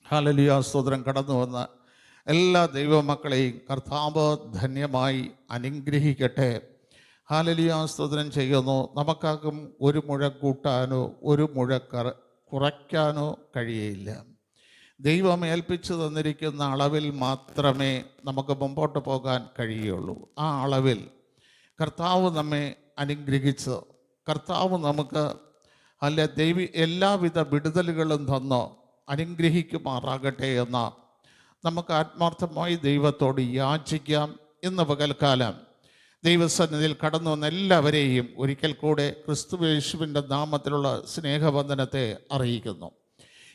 Hallelujah. സ്തോത്രം. കടന്നു വന്ന എല്ലാ ദൈവമക്കളെയും കർത്താവ് ധന്യമായി അനുഗ്രഹിക്കട്ടെ. ഹല്ലേലൂയ. സ്തോത്രം ചെയ്യുന്നു. നമുക്കാർക്കും ഒരു മുഴ കൂട്ടാനോ ഒരു മുഴ കുറയ്ക്കാനോ കഴിയില്ല. ദൈവം ഏൽപ്പിച്ചു തന്നിരിക്കുന്ന അളവിൽ മാത്രമേ നമുക്ക് മുമ്പോട്ട് പോകാൻ കഴിയുള്ളൂ. ആ അളവിൽ കർത്താവ് നമ്മെ അനുഗ്രഹിച്ച്, കർത്താവ് നമുക്ക് എല്ലാവിധ വിടുതലുകളും തന്ന് അനുഗ്രഹിക്കുമാറാകട്ടെ എന്ന് നമുക്ക് ആത്മാർത്ഥമായി ദൈവത്തോട് യാചിക്കാം. ഇന്ന് പകൽക്കാലം ദൈവസന്നിധിയിൽ കടന്നു വന്ന എല്ലാവരെയും ഒരിക്കൽ കൂടെ ക്രിസ്തുയേശുവിൻ്റെ നാമത്തിലുള്ള സ്നേഹവന്ദനത്തെ അറിയിക്കുന്നു.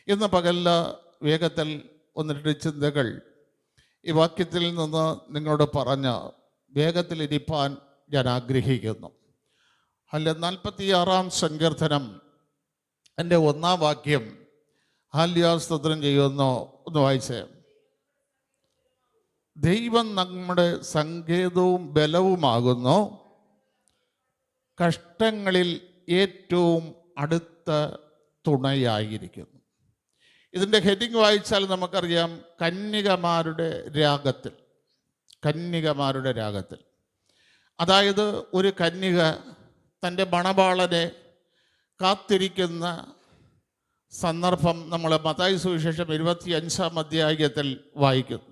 ഇന്ന് പകലിൽ വേഗത്തിൽ ഒന്ന് രണ്ട് ചിന്തകൾ ഈ വാക്യത്തിൽ നിന്ന് നിങ്ങളോട് പറഞ്ഞ് വേഗത്തിലിരിപ്പാൻ ഞാൻ ആഗ്രഹിക്കുന്നു. 46-ാം സങ്കീർത്തനം എൻ്റെ 1-ാം വാക്യം സ്തോത്രം ചെയ്യുന്നു. ഒന്ന് വായിച്ചേ. ദൈവം നമ്മുടെ സങ്കേതവും ബലവുമാകുന്നു, കഷ്ടങ്ങളിൽ ഏറ്റവും അടുത്ത തുണയായിരിക്കുന്നു. ഇതിൻ്റെ ഹെഡിങ് വായിച്ചാൽ നമുക്കറിയാം, കന്യകമാരുടെ രാഗത്തിൽ. കന്യകമാരുടെ രാഗത്തിൽ, അതായത് ഒരു കന്യക തൻ്റെ മണവാളനെ കാത്തിരിക്കുന്ന സന്ദർഭം നമ്മൾ മത്തായി സുവിശേഷം 25-ാം അധ്യായത്തിൽ വായിക്കുന്നു.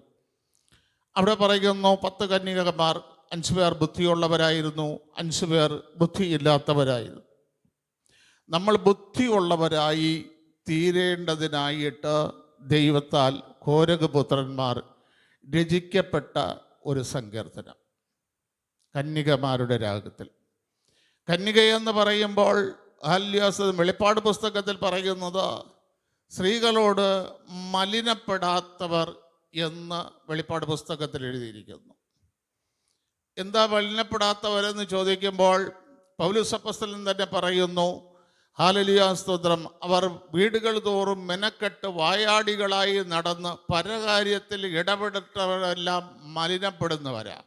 അവിടെ പറയുന്നു, 10 കന്യകമാർ, 5 പേർ ബുദ്ധിയുള്ളവരായിരുന്നു, 5 പേർ ബുദ്ധിയില്ലാത്തവരായിരുന്നു. നമ്മൾ ബുദ്ധിയുള്ളവരായി തീരേണ്ടതിനായിട്ട് ദൈവത്താൽ കോരകപുത്രന്മാർ രചിക്കപ്പെട്ട ഒരു സങ്കീർത്തനം, കന്യകമാരുടെ രാഗത്തിൽ. കന്യകയെന്ന് പറയുമ്പോൾ വെളിപ്പാട് പുസ്തകത്തിൽ പറയുന്നത് സ്ത്രീകളോട് മലിനപ്പെടാത്തവർ എന്ന് വെളിപ്പാട് പുസ്തകത്തിൽ എഴുതിയിരിക്കുന്നു. എന്താ മലിനപ്പെടാത്തവരെന്ന് ചോദിക്കുമ്പോൾ പൗലോസ് അപ്പോസ്തലൻ തന്നെ പറയുന്നു, ഹല്ലേലൂയ സ്തോത്രം, അവർ വീടുകൾ തോറും മെനക്കെട്ട് വായാടികളായി നടന്ന് പരകാര്യത്തിൽ ഇടപെട്ടവരെല്ലാം മലിനപ്പെടുന്നവരാ.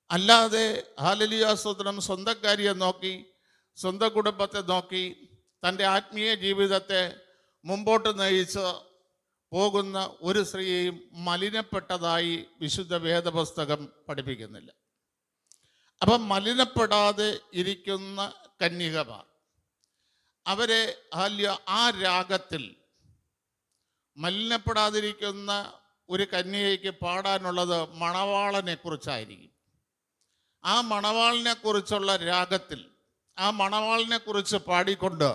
അല്ലാതെ ഹല്ലേലൂയ സ്തോത്രം സ്വന്തം കാര്യം നോക്കി, സ്വന്തം കുടുംബത്തെ നോക്കി, തൻ്റെ ആത്മീയ ജീവിതത്തെ മുമ്പോട്ട് നയിച്ച് പോകുന്ന ഒരു സ്ത്രീയെയും മലിനപ്പെട്ടതായി വിശുദ്ധ വേദപുസ്തകം പഠിപ്പിക്കുന്നില്ല. അപ്പം മലിനപ്പെടാതെ ഇരിക്കുന്ന കന്യകമാർ, അവരെ ആ രാഗത്തിൽ മലിനപ്പെടാതിരിക്കുന്ന ഒരു കന്യകയ്ക്ക് പാടാനുള്ളത് മണവാളനെ കുറിച്ചായിരിക്കും. ആ മണവാളിനെ കുറിച്ചുള്ള രാഗത്തിൽ, ആ മണവാളിനെ കുറിച്ച് പാടിക്കൊണ്ട്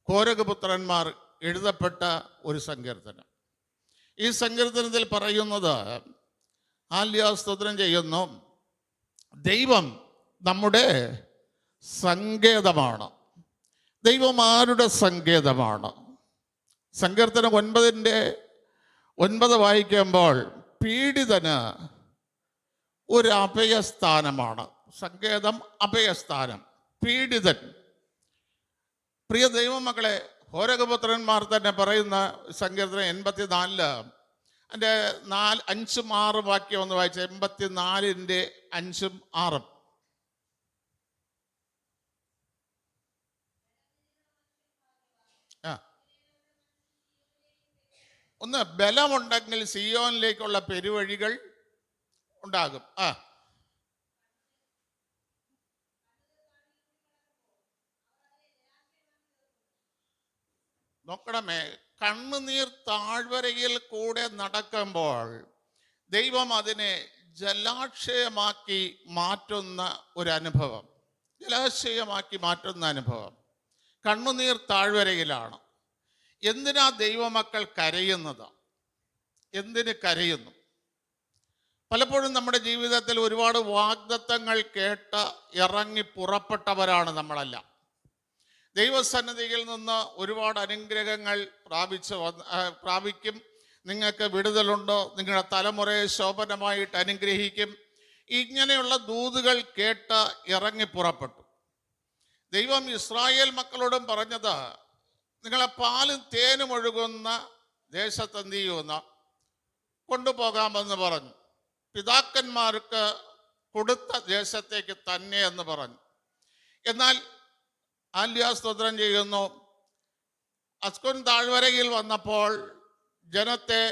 കോരകപുത്രന്മാർ എഴുതപ്പെട്ട ഒരു സങ്കീർത്തനം. ഈ സങ്കീർത്തനത്തിൽ പറയുന്നത്, സ്തോത്രം ചെയ്യുന്നു, ദൈവം നമ്മുടെ സങ്കേതമാണ്. ദൈവം ആരുടെ സങ്കേതമാണ്? സങ്കീർത്തനം 9:9 വായിക്കുമ്പോൾ, പീഡിതന് ഒരു അഭയസ്ഥാനമാണ്. സങ്കേതം, അഭയസ്ഥാനം, പീഡിതൻ. പ്രിയ ദൈവമക്കളെ, കോരകപുത്രന്മാർ തന്നെ പറയുന്ന സങ്കീർത്തനം 84 അതിൻ്റെ 5-6 വാക്യം ഒന്ന് വായിച്ച. 84-ന്റെ 5-6. ഒന്ന്, ബലമുണ്ടെങ്കിൽ സിയോനിലേക്കുള്ള പെരുവഴികൾ ഉണ്ടാകും. നോക്കണമേ, കണ്ണുനീർ താഴ്വരയിൽ കൂടെ നടക്കുമ്പോൾ ദൈവം അതിനെ ജലാശയമാക്കി മാറ്റുന്ന ഒരു അനുഭവം, ജലാശയമാക്കി മാറ്റുന്ന അനുഭവം കണ്ണുനീർ താഴ്വരയിലാണ്. എന്തിനാ ദൈവമക്കൾ കരയുന്നത്? എന്തിന് കരയുന്നു? പലപ്പോഴും നമ്മുടെ ജീവിതത്തിൽ ഒരുപാട് വാഗ്ദത്തങ്ങൾ കേട്ട് ഇറങ്ങി പുറപ്പെട്ടവരാണ് നമ്മളെല്ലാം. ദൈവസന്നിധിയിൽ നിന്ന് ഒരുപാട് അനുഗ്രഹങ്ങൾ പ്രാപിക്കും. നിങ്ങൾക്ക് വിടുതലുണ്ടോ, നിങ്ങളുടെ തലമുറയെ ശോഭനമായിട്ട് അനുഗ്രഹിക്കും, ഇങ്ങനെയുള്ള ദൂതുകൾ കേട്ട് ഇറങ്ങി പുറപ്പെട്ടു. ദൈവം ഇസ്രായേൽ മക്കളോടും പറഞ്ഞത്, നിങ്ങളെ പാലും തേനും ഒഴുകുന്ന ദേശത്തെന്ത് ചെയ്യുമെന്ന് കൊണ്ടുപോകാമെന്ന് പറഞ്ഞു. പിതാക്കന്മാർക്ക് കൊടുത്ത ദേശത്തേക്ക് തന്നെ എന്ന് പറഞ്ഞു. എന്നാൽ സ്തോത്രം ചെയ്യുന്നു, അസ്കോൻ താഴ്വരയിൽ വന്നപ്പോൾ ജനത്തെ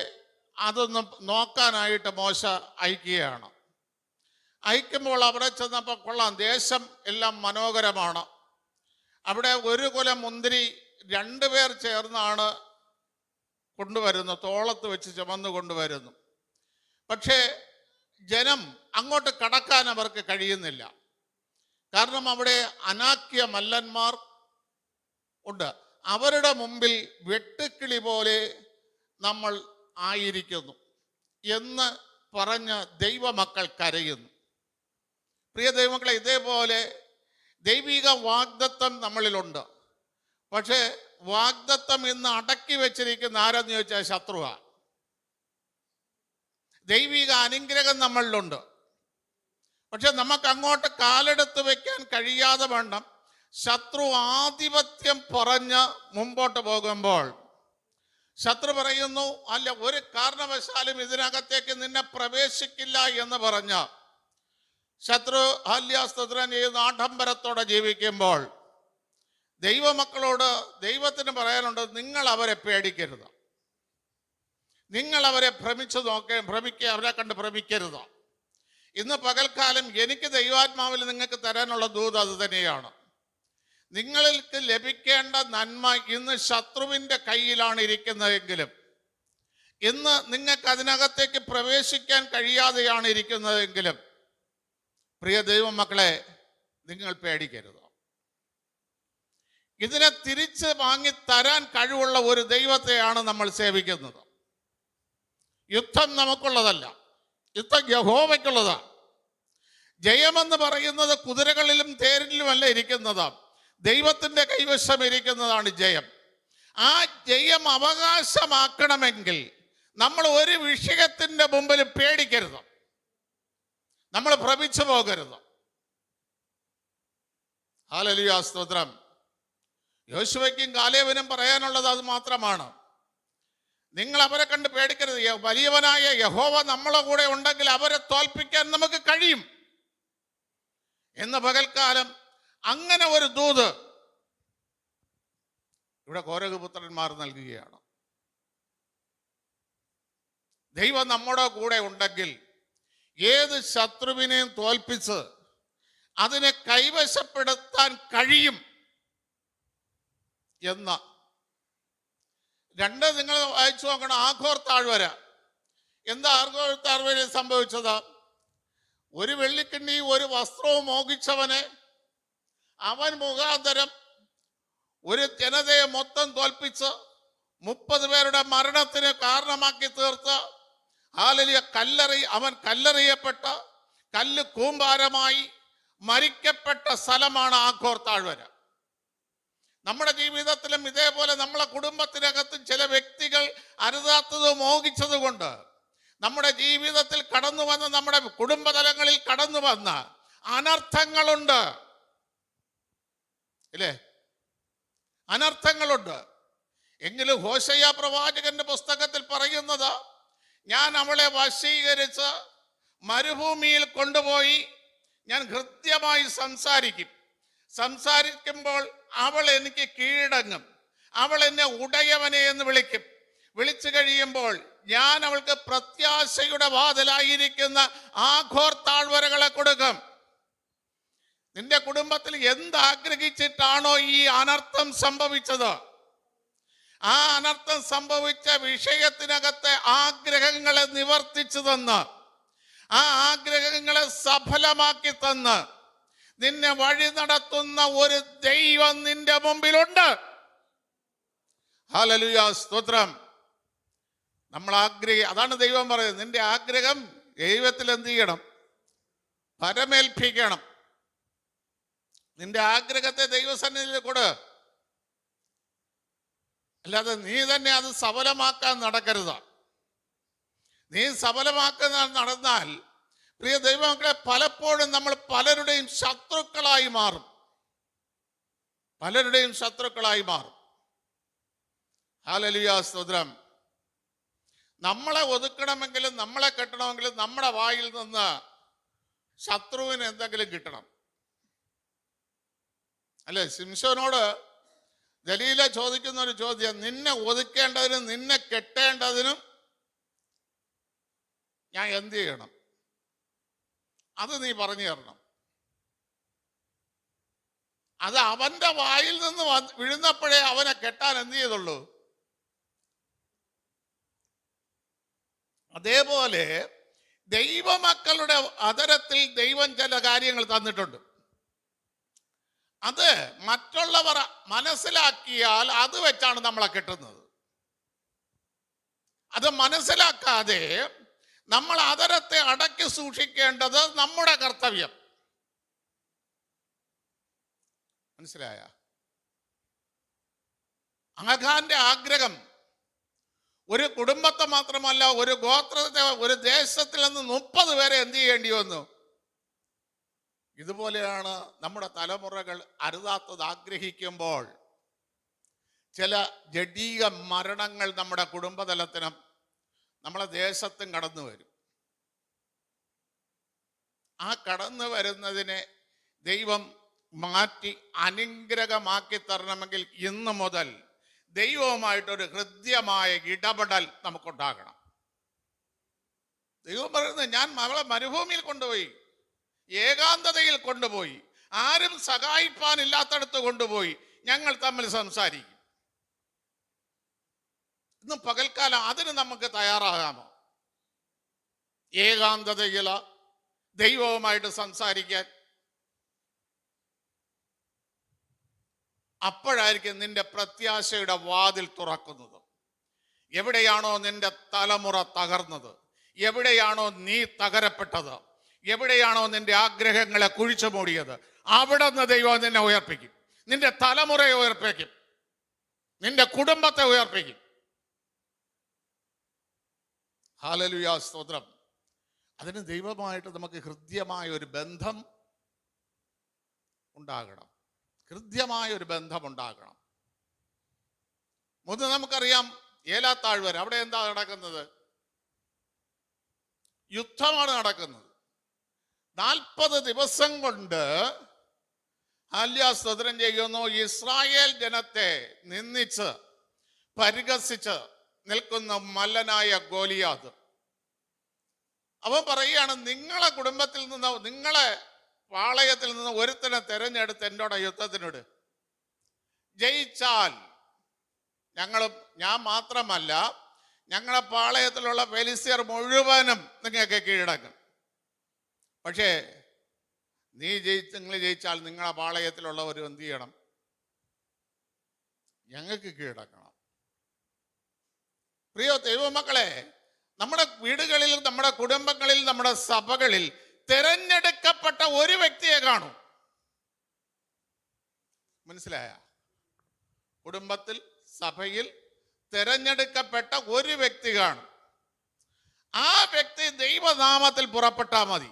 അതൊന്നും നോക്കാനായിട്ട് മോശ അയക്കുകയാണ്. അയക്കുമ്പോൾ അവിടെ ചെന്നപ്പോൾ കൊള്ളാം, ദേശം എല്ലാം മനോഹരമാണ്. അവിടെ ഒരു കുല മുന്തിരി 2 പേർ ചേർന്നാണ് കൊണ്ടുവരുന്നത്, തോളത്ത് വെച്ച് ചുമന്ന് കൊണ്ടുവരുന്നു. പക്ഷേ ജനം അങ്ങോട്ട് കടക്കാൻ അവർക്ക് കഴിയുന്നില്ല. കാരണം അവിടെ അനാക്യ മല്ലന്മാർ ഉണ്ട്. അവരുടെ മുമ്പിൽ വെട്ടുക്കിളി പോലെ നമ്മൾ ആയിരിക്കുന്നു എന്ന് പറഞ്ഞ് ദൈവമക്കൾ കരയുന്നു. പ്രിയ ദൈവമക്കളെ, ഇതേപോലെ ദൈവിക വാഗ്ദത്തം നമ്മളിലുണ്ട്. പക്ഷേ വാഗ്ദത്തം ഇന്ന് അടക്കി വെച്ചിരിക്കുന്ന ആരെന്ന് ചോദിച്ചാൽ ശത്രുവാണ്. ദൈവിക അനുഗ്രഹം നമ്മളിലുണ്ട്, പക്ഷെ നമുക്ക് അങ്ങോട്ട് കാലെടുത്ത് വെക്കാൻ കഴിയാതെ വേണം ശത്രു ആധിപത്യം പറഞ്ഞ് മുമ്പോട്ട് പോകുമ്പോൾ ശത്രു പറയുന്നു, അല്ല, ഒരു കാരണവശാലും ഇതിനകത്തേക്ക് നിന്നെ പ്രവേശിക്കില്ല എന്ന് പറഞ്ഞ് ശത്രു ഹല്യാസ്തോത്രം ചെയ്യുന്ന ആഡംബരത്തോടെ ജീവിക്കുമ്പോൾ ദൈവമക്കളോട് ദൈവത്തിന് പറയാനുണ്ട്, നിങ്ങൾ അവരെ പേടിക്കരുത്, നിങ്ങൾ അവരെ ഭ്രമിക്കുക, അവരെ കണ്ട് ഭ്രമിക്കരുത്. ഇന്ന് പകൽക്കാലം എനിക്ക് ദൈവാത്മാവിൽ നിങ്ങൾക്ക് തരാനുള്ള ദൂത് അത് തന്നെയാണ്. നിങ്ങൾക്ക് ലഭിക്കേണ്ട നന്മ ഇന്ന് ശത്രുവിൻ്റെ കയ്യിലാണ് ഇരിക്കുന്നതെങ്കിലും, ഇന്ന് നിങ്ങൾക്ക് അതിനകത്തേക്ക് പ്രവേശിക്കാൻ കഴിയാതെയാണ് ഇരിക്കുന്നതെങ്കിലും, പ്രിയ ദൈവമക്കളെ, നിങ്ങൾ പേടിക്കരുത്. ഇതിനെ തിരിച്ച് വാങ്ങി തരാൻ കഴിവുള്ള ഒരു ദൈവത്തെയാണ് നമ്മൾ സേവിക്കുന്നത്. യുദ്ധം നമുക്കുള്ളതല്ല, യുദ്ധം യഹോവയ്ക്കുള്ളതാണ്. ജയമെന്ന് പറയുന്നത് കുതിരകളിലും തേരിലുമല്ല ഇരിക്കുന്നത്, ദൈവത്തിൻ്റെ കൈവശം ഇരിക്കുന്നതാണ് ജയം. ആ ജയം അവകാശമാക്കണമെങ്കിൽ നമ്മൾ ഒരു വിഷയത്തിൻ്റെ മുമ്പിൽ പേടിക്കരുത്, നമ്മൾ ഭ്രമിച്ചു പോകരുത്. ഹല്ലേലൂയ, സ്തോത്രം. യോശുവയ്ക്കും കാലേബിനും പറയാനുള്ളത് അത് മാത്രമാണ്. നിങ്ങൾ അവരെ കണ്ട് പേടിക്കരുത്. വലിയവനായ യഹോവ നമ്മളെ കൂടെ ഉണ്ടെങ്കിൽ അവരെ തോൽപ്പിക്കാൻ നമുക്ക് കഴിയും എന്ന് പകൽക്കാലം അങ്ങനെ ഒരു ദൂത് ഇവിടെ കോരഹപുത്രന്മാർ നൽകുകയാണ്. ദൈവം നമ്മുടെ കൂടെ ഉണ്ടെങ്കിൽ ഏത് ശത്രുവിനെയും തോൽപ്പിച്ച് അതിനെ കൈവശപ്പെടുത്താൻ കഴിയും എന്ന്. 2 നിങ്ങൾ വായിച്ചു നോക്കണം. ആഖോർ താഴ്വര. എന്താ ആഖോർ താഴ്വര സംഭവിച്ചത്? ഒരു വെള്ളിക്കിണ്ണി ഒരു വസ്ത്രവും മോഹിച്ചവനെ അവൻ മുഖാന്തരം ഒരു ജനതയെ മൊത്തം തോൽപ്പിച്ച് 30 പേരുടെ മരണത്തിന് കാരണമാക്കി തീർത്ത് അവൻ കല്ലെറിയപ്പെട്ട കല്ല് കൂമ്പാരമായി മരിക്കപ്പെട്ട സ്ഥലമാണ് ആഖോർ താഴ്വര. നമ്മുടെ ജീവിതത്തിലും ഇതേപോലെ നമ്മളെ കുടുംബത്തിനകത്തും ചില വ്യക്തികൾ അരുതാത്തത് മോഹിച്ചത് കൊണ്ട് നമ്മുടെ ജീവിതത്തിൽ കടന്നു വന്ന, നമ്മുടെ കുടുംബതലങ്ങളിൽ കടന്നു വന്ന അനർത്ഥങ്ങളുണ്ട്, ഇല്ലേ? അനർത്ഥങ്ങളുണ്ട്. എങ്കിലും ഹോശയ്യ പ്രവാചകന്റെ പുസ്തകത്തിൽ പറയുന്നത്, ഞാൻ അവളെ വശീകരിച്ച് മരുഭൂമിയിൽ കൊണ്ടുപോയി ഞാൻ ഹൃദ്യമായി സംസാരിക്കുമ്പോൾ അവൾ എനിക്ക് കീഴടങ്ങും, അവൾ എന്നെ ഉടയവനെ എന്ന് വിളിക്കും. വിളിച്ചു കഴിയുമ്പോൾ ഞാൻ അവൾക്ക് പ്രത്യാശയുടെ വാതിലായിരിക്കുന്ന ആഖോർ താഴ്വരകളെ കൊടുക്കും. നിന്റെ കുടുംബത്തിൽ എന്താഗ്രഹിച്ചിട്ടാണോ ഈ അനർത്ഥം സംഭവിച്ചത്, ആ അനർത്ഥം സംഭവിച്ച വിഷയത്തിനകത്തെ ആഗ്രഹങ്ങളെ നിവർത്തിച്ചു തന്ന്, ആ ആഗ്രഹങ്ങളെ സഫലമാക്കി തന്ന് നിന്നെ വഴി നടത്തുന്ന ഒരു ദൈവം നിന്റെ മുമ്പിലുണ്ട്. ഹല്ലേലൂയ, സ്തോത്രം. നമ്മൾ അതാണ് ദൈവം പറയുന്നത്, നിന്റെ ആഗ്രഹം ദൈവത്തിൽ എന്ത് ചെയ്യണം? പരമേൽപ്പിക്കണം. നിന്റെ ആഗ്രഹത്തെ ദൈവസന്നിധിയിൽ കൊട്. അല്ലാതെ നീ തന്നെ അത് സഫലമാക്കാൻ നടക്കരുത്. നീ സഫലമാക്കുന്ന നടന്നാൽ, പ്രിയ ദൈവമക്കളെ, പലപ്പോഴും നമ്മൾ പലരുടെയും ശത്രുക്കളായി മാറും. ഹല്ലേലൂയ, സ്തോത്രം. നമ്മളെ ഒതുക്കണമെങ്കിലും നമ്മളെ കെട്ടണമെങ്കിലും നമ്മുടെ വായിൽ നിന്ന് ശത്രുവിന് എന്തെങ്കിലും കിട്ടണം, അല്ലെ? ശിംശോനോട് ദലീല ചോദിക്കുന്ന ഒരു ചോദ്യം, നിന്നെ ഒതുക്കേണ്ടതിനും നിന്നെ കെട്ടേണ്ടതിനും ഞാൻ എന്ത് ചെയ്യണം? അത് നീ പറഞ്ഞു തരണം. അത് അവന്റെ വായിൽ നിന്ന് വിഴുന്നപ്പോഴേ അവനെ കെട്ടാൻ എന്ത് ചെയ്തുള്ളൂ. അതേപോലെ ദൈവമക്കളുടെ അതരത്തിൽ ദൈവം ചില കാര്യങ്ങൾ തന്നിട്ടുണ്ട്. അത് മറ്റുള്ളവർ മനസ്സിലാക്കിയാൽ അത് വെച്ചാണ് നമ്മളെ കെട്ടുന്നത്. അത് മനസ്സിലാക്കാതെ നമ്മൾ അതരത്തെ അടക്കി സൂക്ഷിക്കേണ്ടത് നമ്മുടെ കർത്തവ്യം. മനസ്സിലായ? ആഖാന്റെ ആഗ്രഹം ഒരു കുടുംബത്തെ മാത്രമല്ല, ഒരു ഗോത്രത്തെ, ഒരു ദേശത്തിൽ നിന്ന് 30 പേരെ എന്ത് ചെയ്യേണ്ടി വന്നു. ഇതുപോലെയാണ് നമ്മുടെ തലമുറകൾ അരുതാത്തത് ആഗ്രഹിക്കുമ്പോൾ ചില ജഡീക മരണങ്ങൾ നമ്മുടെ കുടുംബതലത്തിനും നമ്മളെ ദേശത്തും കടന്നു വരും. ആ കടന്നു വരുന്നതിനെ ദൈവം മാറ്റി അനുഗ്രഹമാക്കി തരണമെങ്കിൽ ഇന്നു മുതൽ ദൈവവുമായിട്ടൊരു ഹൃദ്യമായ ഇടപെടൽ നമുക്കുണ്ടാകണം. ദൈവം പറയുന്നത്, ഞാൻ അവളെ മരുഭൂമിയിൽ കൊണ്ടുപോയി, ഏകാന്തതയിൽ കൊണ്ടുപോയി, ആരും സഹായിപ്പാനില്ലാത്തടത്ത് കൊണ്ടുപോയി, ഞങ്ങൾ തമ്മിൽ സംസാരിക്കും. ഇന്ന് പകൽക്കാലം അതിന് നമുക്ക് തയ്യാറാകാമോ? ഏകാന്തതയിൽ ദൈവവുമായിട്ട് സംസാരിക്കാൻ. അപ്പോഴായിരിക്കും നിന്റെ പ്രത്യാശയുടെ വാതിൽ തുറക്കുന്നത്. എവിടെയാണോ നിന്റെ തലമുറ തകർന്നത്, എവിടെയാണോ നീ തകരപ്പെട്ടത്, എവിടെയാണോ നിന്റെ ആഗ്രഹങ്ങളെ കുഴിച്ചു മൂടിയത്, അവിടെ നിന്ന് ദൈവം നിന്നെ ഉയർപ്പിക്കും. നിന്റെ തലമുറയെ ഉയർപ്പിക്കും, നിന്റെ കുടുംബത്തെ ഉയർപ്പിക്കും. ഹല്ലേലൂയ, സ്തോത്രം. അതിന് ദൈവമായിട്ട് നമുക്ക് ഹൃദ്യമായ ഒരു ബന്ധം ഉണ്ടാകണം. ഹൃദ്യമായ ഒരു ബന്ധമുണ്ടാകണം. മുതൽ നമുക്കറിയാം ഏലാത്താഴ്വര, അവിടെ എന്താ നടക്കുന്നത്? യുദ്ധമാണ് നടക്കുന്നത്. 40 ദിവസം കൊണ്ട് സ്തോത്രം ചെയ്യുന്നു ഇസ്രായേൽ ജനത്തെ നിന്ദിച്ച് പരിഹസിച്ച് നിൽക്കുന്ന മല്ലനായ ഗോലിയാത്ത്. അവൻ പറയുകയാണ്, നിങ്ങളെ കുടുംബത്തിൽ നിന്ന്, നിങ്ങളെ പാളയത്തിൽ നിന്ന് ഒരുത്തനെ തെരഞ്ഞെടുത്ത് എന്നോട് യുദ്ധത്തിനോട് ജയിച്ചാൽ ഞാൻ മാത്രമല്ല, ഞങ്ങളെ പാളയത്തിലുള്ള ഫെലിസ്ത്യർ മുഴുവനും നിങ്ങൾക്ക് കീഴടക്കും. പക്ഷേ നിങ്ങൾ ജയിച്ചാൽ നിങ്ങളെ പാളയത്തിലുള്ളവർ എന്ത് ചെയ്യണം? ഞങ്ങൾക്ക് കീഴടക്കണം. പ്രിയ ദൈവമക്കളെ, നമ്മുടെ വീടുകളിൽ, നമ്മുടെ കുടുംബങ്ങളിൽ, നമ്മുടെ സഭകളിൽ തിരഞ്ഞെടുക്കപ്പെട്ട ഒരു വ്യക്തിയെ കാണും. മനസ്സിലായ? കുടുംബത്തിൽ, സഭയിൽ തിരഞ്ഞെടുക്കപ്പെട്ട ഒരു വ്യക്തി കാണും. ആ വ്യക്തി ദൈവനാമത്തിൽ പുറപ്പെട്ടാൽ മതി,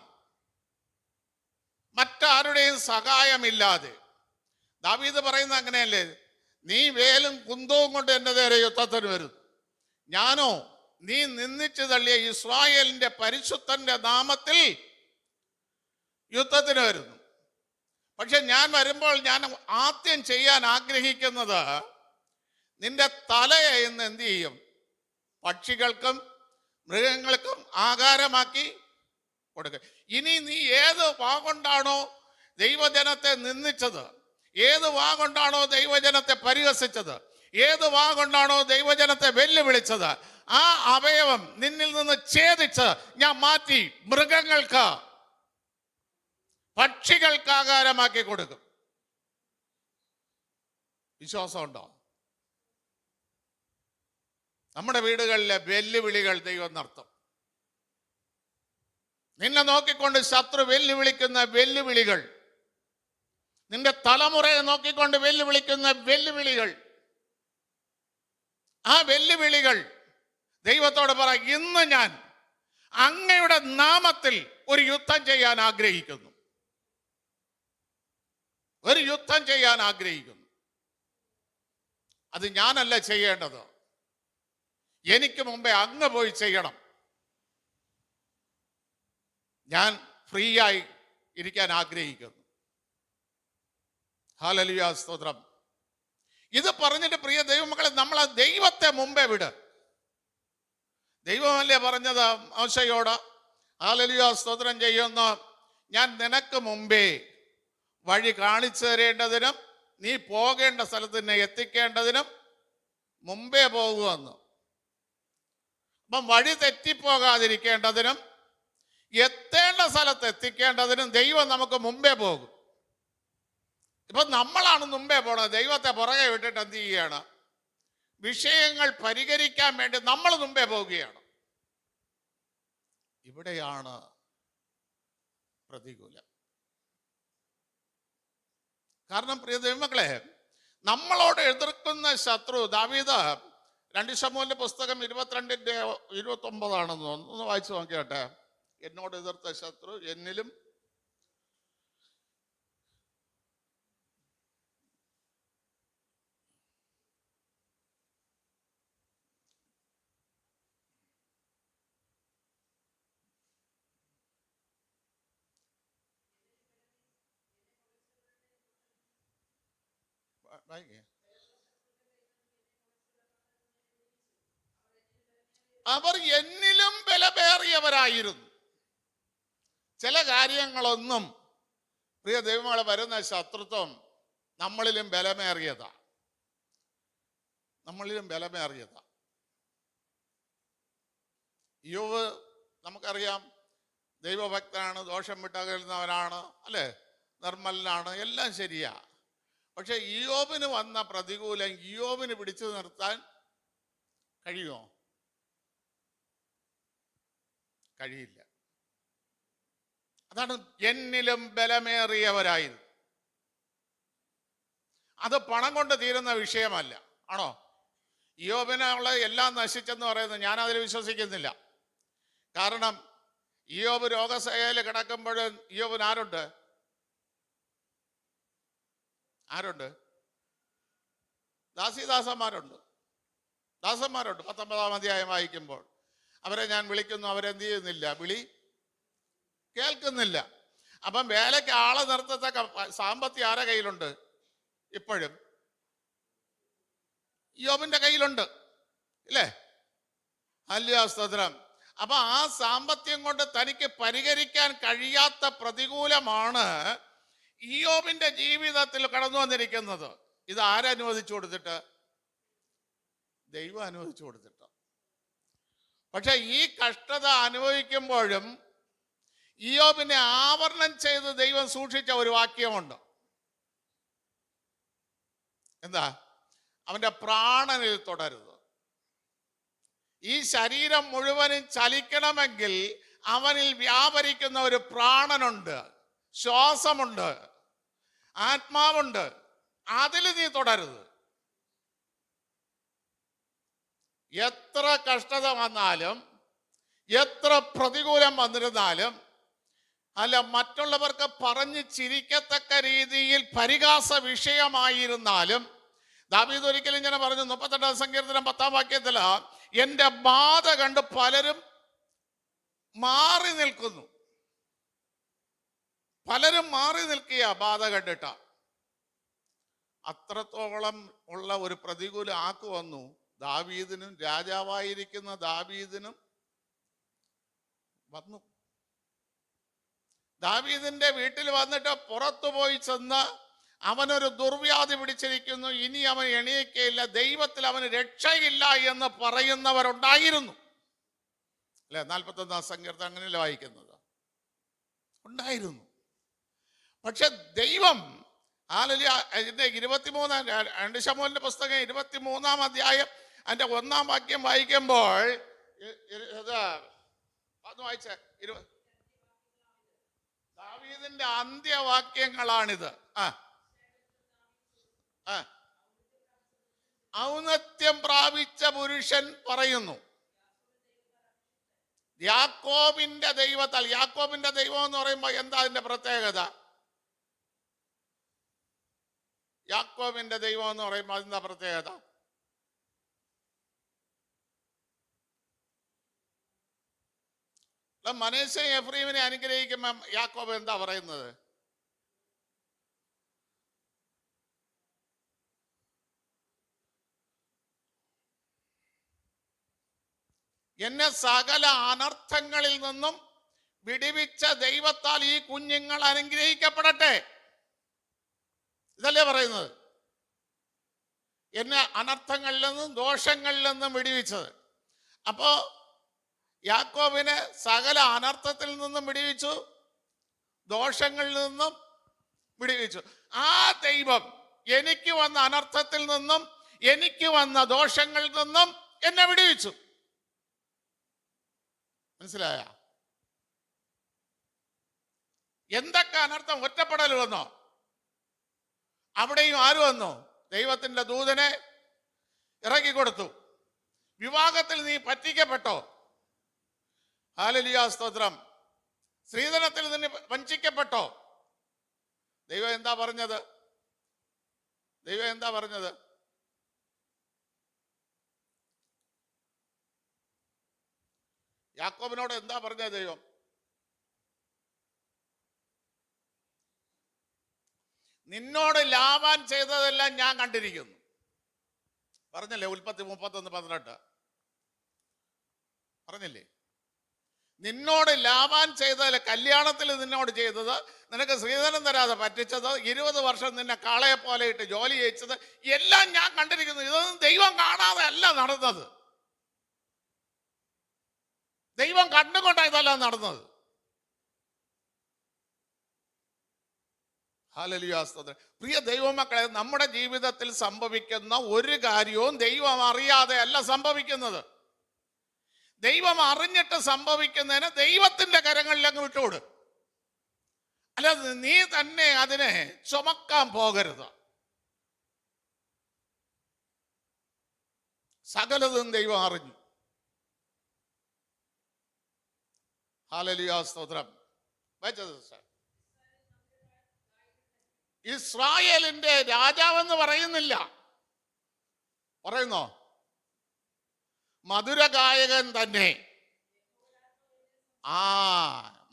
മറ്റാരുടെയും സഹായമില്ലാതെ. ദാവീദ് പറയുന്നത് അങ്ങനെയല്ലേ, നീ വേലും കുന്തവും കൊണ്ട് എൻ്റെ നേരെ യുദ്ധത്തിന് വരും, ഞാനോ നീ നിന്ദിച്ചു തള്ളിയ ഇസ്രായേലിന്റെ പരിശുദ്ധന്റെ നാമത്തിൽ യുദ്ധത്തിന് വരുന്നു. പക്ഷെ ഞാൻ വരുമ്പോൾ ഞാൻ ആദ്യം ചെയ്യാൻ ആഗ്രഹിക്കുന്നത്, നിന്റെ തലയെ ഇന്ന് എന്ത് ചെയ്യും? പക്ഷികൾക്കും മൃഗങ്ങൾക്കും ആഹാരമാക്കി കൊടുക്കുക. ഇനി നീ ഏത് വാഗൊണ്ടാണോ ദൈവജനത്തെ നിന്ദിച്ചത്, ഏത് വാഗൊണ്ടാണോ ദൈവജനത്തെ പരിഹസിച്ചത്, ഏത് വാഗൊണ്ടാണോ ദൈവജനത്തെ വെല്ലുവിളിച്ചത്, ആ അവയവം നിന്നിൽ നിന്ന് ഛേദിച്ച് ഞാൻ മാറ്റി മൃഗങ്ങൾക്ക്, പക്ഷികൾക്ക് ആഹാരമാക്കി കൊടുക്കും. വിശ്വാസമുണ്ടോ? നമ്മുടെ വീടുകളിലെ വെല്ലുവിളികൾ ദൈവം നടത്തും. നിന്നെ നോക്കിക്കൊണ്ട് ശത്രു വെല്ലുവിളിക്കുന്ന വെല്ലുവിളികൾ, നിന്റെ തലമുറയെ നോക്കിക്കൊണ്ട് വെല്ലുവിളിക്കുന്ന വെല്ലുവിളികൾ, ആ വെല്ലുവിളികൾ ദൈവത്തോട് പറ, ഇന്ന് ഞാൻ അങ്ങയുടെ നാമത്തിൽ ഒരു യുദ്ധം ചെയ്യാൻ ആഗ്രഹിക്കുന്നു, ഒരു യുദ്ധം ചെയ്യാൻ ആഗ്രഹിക്കുന്നു. അത് ഞാനല്ല ചെയ്യേണ്ടത്, എനിക്ക് മുമ്പേ അങ്ങ് പോയി ചെയ്യണം. ഞാൻ ഫ്രീ ആയി ഇരിക്കാൻ ആഗ്രഹിക്കുന്നു. ഹല്ലേലൂയ, സ്തോത്രം. ഇത് പറഞ്ഞിട്ട് പ്രിയ ദൈവമക്കളെ, നമ്മൾ ആ ദൈവത്തെ മുമ്പേ വിട്. ദൈവമല്ലേ പറഞ്ഞത് മോശയോട്, ഹല്ലേലൂയ സ്തോത്രം ചെയ്യുന്നു, ഞാൻ നിനക്ക് മുമ്പേ വഴി കാണിച്ചു തരേണ്ടതിനും നീ പോകേണ്ട സ്ഥലത്ത് നിന്നെ എത്തിക്കേണ്ടതിനും മുമ്പേ പോകുമെന്ന്. അപ്പം വഴി തെറ്റിപ്പോകാതിരിക്കേണ്ടതിനും എത്തേണ്ട സ്ഥലത്ത് എത്തിക്കേണ്ടതിനും ദൈവം നമുക്ക് മുമ്പേ പോകും. ഇപ്പൊ നമ്മളാണ് മുമ്പേ പോണത്. ദൈവത്തെ പുറകെ വിട്ടിട്ട് എന്ത് ചെയ്യുകയാണ്? വിഷയങ്ങൾ പരിഹരിക്കാൻ വേണ്ടി നമ്മൾ മുമ്പേ പോവുകയാണ്. ഇവിടെയാണ് പ്രതികൂലം. കാരണം പ്രിയ ദൈവമക്കളെ, നമ്മളോട് എതിർക്കുന്ന ശത്രു, ദാവീദ് 2 ശമൂവേലിന്റെ പുസ്തകം 22:29 ഒന്ന് വായിച്ചു നോക്കിയാട്ടെ. എന്നോട് എതിർത്ത ശത്രു എന്നിലും അവർ എന്നിലും ബലമേറിയവരായിരുന്നു. ചില കാര്യങ്ങളൊന്നും പ്രിയ ദൈവങ്ങളെ വരുന്ന ശത്രുത്വം നമ്മളിലും ബലമേറിയതാ. യോബ് നമുക്കറിയാം, ദൈവഭക്തനാണ്, ദോഷം വിട്ടകലുന്നവനാണ്, അല്ലേ, നിർമ്മലനാണ്, എല്ലാം ശരിയാ. പക്ഷെ ഇയ്യോബിന് വന്ന പ്രതികൂലം ഇയ്യോബിന് പിടിച്ചു നിർത്താൻ കഴിയുമോ? കഴിയില്ല. അതാണ് എന്നിലും ബലമേറിയവരായിരുന്നു. അത് പണം കൊണ്ട് തീരുന്ന വിഷയമല്ല. ആണോ? ഇയ്യോബിനുള്ള എല്ലാം നശിച്ചെന്ന് പറയുന്നത് ഞാൻ അതിൽ വിശ്വസിക്കുന്നില്ല. കാരണം ഇയ്യോബ് രോഗശയ്യയിൽ കിടക്കുമ്പോൾ ഇയ്യോബിന് ആരുണ്ട്? 19 അധ്യായം വായിക്കുമ്പോൾ അവരെ ഞാൻ വിളിക്കുന്നു, അവരെന്ത് ചെയ്യുന്നില്ല, വിളി കേൾക്കുന്നില്ല. അപ്പം വേലയ്ക്ക് ആളെ നിർത്തത്തക്ക സാമ്പത്തികം ആരെ കയ്യിലുണ്ട്? ഇപ്പോഴും യോബിന്റെ കയ്യിലുണ്ട്, ഇല്ലേ? ഹല്ലേലൂയ സ്തോത്രം. അപ്പൊ ആ സാമ്പത്തികം കൊണ്ട് തനിക്ക് പരിഹരിക്കാൻ കഴിയാത്ത പ്രതികൂലമാണ് ഇയ്യോബിന്റെ ജീവിതത്തിൽ കടന്നു വന്നിരിക്കുന്നത്. ഇത് ആരനുവദിച്ചു കൊടുത്തിട്ട്? ദൈവം അനുവദിച്ചു കൊടുത്തിട്ട്. പക്ഷെ ഈ കഷ്ടത അനുഭവിക്കുമ്പോഴും ഇയ്യോബിനെ ആവരണം ചെയ്ത് ദൈവം സൂക്ഷിച്ച ഒരു വാക്യമുണ്ട്. എന്താ? അവന്റെ പ്രാണനിൽ തുടരുത്. ഈ ശരീരം മുഴുവനും ചലിക്കണമെങ്കിൽ അവനിൽ വ്യാപരിക്കുന്ന ഒരു പ്രാണനുണ്ട്, ശ്വാസമുണ്ട്, ആത്മാവുണ്ട്. അതിൽ നീ തുടരുത്. എത്ര കഷ്ടത വന്നാലും, എത്ര പ്രതികൂലം വന്നിരുന്നാലും, അല്ല മറ്റുള്ളവർക്ക് പറഞ്ഞ് ചിരിക്കത്തക്ക രീതിയിൽ പരിഹാസ വിഷയമായിരുന്നാലും, ദാവീദ് ഒരിക്കലും ഇങ്ങനെ പറഞ്ഞു, 38 സങ്കീർത്തനം 10 വാക്യത്തിൽ, എൻ്റെ ബാധ കണ്ട് പലരും മാറി നിൽക്കുന്നു. പലരും മാറി നിൽക്കുക ബാധ കണ്ടിട്ട. അത്രത്തോളം ഉള്ള ഒരു പ്രതികൂല ആക്ക് വന്നു ദാവീദിനും, രാജാവായിരിക്കുന്ന ദാവീദിനും വന്നു. ദാവീദിന്റെ വീട്ടിൽ വന്നിട്ട് പുറത്തു പോയി ചെന്ന് അവനൊരു ദുർവ്യാധി പിടിച്ചിരിക്കുന്നു, ഇനി അവൻ എണീക്കയില്ല, ദൈവത്തിൽ അവന് രക്ഷയില്ല എന്ന് പറയുന്നവരുണ്ടായിരുന്നു, അല്ലെ? 41 സങ്കീർത്തനം അങ്ങനെയല്ല വായിക്കുന്നത്, ഉണ്ടായിരുന്നു. പക്ഷെ ദൈവം ഹല്ലേലൂയ 23 2 ശമൂവേലിന്റെ പുസ്തകം 23 അധ്യായം അതിന്റെ 1 വാക്യം വായിക്കുമ്പോൾ വായിച്ച ദാവീദിന്റെ അന്ത്യവാക്യങ്ങളാണിത്. ഔന്നത്യം പ്രാപിച്ച പുരുഷൻ പറയുന്നു, യാക്കോബിന്റെ ദൈവത്താൽ. യാക്കോബിന്റെ ദൈവം എന്ന് പറയുമ്പോൾ എന്താ അതിന്റെ പ്രത്യേകത? യാക്കോബിന്റെ ദൈവം എന്ന് പറയുമ്പോൾ അതിന്റെ പ്രത്യേകത മനശ്ശെ എഫ്രൈമിനെ അനുഗ്രഹിക്കുമ്പോൾ യാക്കോബ് എന്താ പറയുന്നത്? എന്നെ സകല അനർത്ഥങ്ങളിൽ നിന്നും വിടിവിച്ച ദൈവത്താൽ ഈ കുഞ്ഞുങ്ങൾ അനുഗ്രഹിക്കപ്പെടട്ടെ. ഇതല്ലേ പറയുന്നത്? എന്നെ അനർത്ഥങ്ങളിൽ നിന്നും ദോഷങ്ങളിൽ നിന്നും വിടിവിച്ചത്. അപ്പോ യാക്കോബിനെ സകല അനർത്ഥത്തിൽ നിന്നും വിടിവിച്ചു, ദോഷങ്ങളിൽ നിന്നും വിടിവിച്ചു. ആ ദൈവം എനിക്ക് വന്ന അനർത്ഥത്തിൽ നിന്നും എനിക്ക് വന്ന ദോഷങ്ങളിൽ നിന്നും എന്നെ വിടുവിച്ചു. മനസ്സിലായ? എന്തൊക്കെ അനർത്ഥം! ഒറ്റപ്പെടൽ വന്നോ? അവിടെയും ആര് വന്നു? ദൈവത്തിന്റെ ദൂതനെ ഇറക്കിക്കൊടുത്തു. വിവാഹത്തിൽ നീ പറ്റിക്കപ്പെട്ടോ? ഹല്ലേലൂയ, സ്തോത്രം. സ്ത്രീധനത്തിൽ നിന്ന് വഞ്ചിക്കപ്പെട്ടോ? ദൈവം എന്താ പറഞ്ഞത്? ദൈവം എന്താ പറഞ്ഞത്? യാക്കോബിനോട് എന്താ പറഞ്ഞത് ദൈവം? നിന്നോട് ലാബാൻ ചെയ്തതെല്ലാം ഞാൻ കണ്ടിരിക്കുന്നു. പറഞ്ഞില്ലേ? ഉൽപ്പത്തി 31:18 പറഞ്ഞില്ലേ? നിന്നോട് ലാബാൻ ചെയ്തത്, കല്യാണത്തിൽ നിന്നോട് ചെയ്തത്, നിനക്ക് സ്ത്രീധനം തരാതെ പറ്റിച്ചത്, 20 വർഷം നിന്നെ കാളയെ പോലെ ഇട്ട് ജോലി ചെയ്യിച്ചത് എല്ലാം ഞാൻ കണ്ടിരിക്കുന്നു. ഇതൊന്നും ദൈവം കാണാതെ അല്ല നടന്നത്. ദൈവം കണ്ടുകൊണ്ടാണ് ഇതെല്ലാം നടന്നത്. ഹല്ലേലൂയ, സ്തോത്രം. പ്രിയ ദൈവമക്കളെ, നമ്മുടെ ജീവിതത്തിൽ സംഭവിക്കുന്ന ഒരു കാര്യവും ദൈവം അറിയാതെ അല്ല സംഭവിക്കുന്നത്. ദൈവം അറിഞ്ഞിട്ട് സംഭവിക്കുന്നതിന് ദൈവത്തിന്റെ കരങ്ങളിലങ്ങ് വിട്ടുകൊടു. അല്ലാതെ നീ തന്നെ അതിനെ ചുമക്കാൻ പോകരുത്. സകലതും ദൈവം അറിഞ്ഞു. ഹല്ലേലൂയ, സ്തോത്രം. ഇസ്രായേലിന്റെ രാജാവെന്ന് പറയുന്നില്ല. പറയുന്നോ? മധുരഗായകൻ തന്നെ.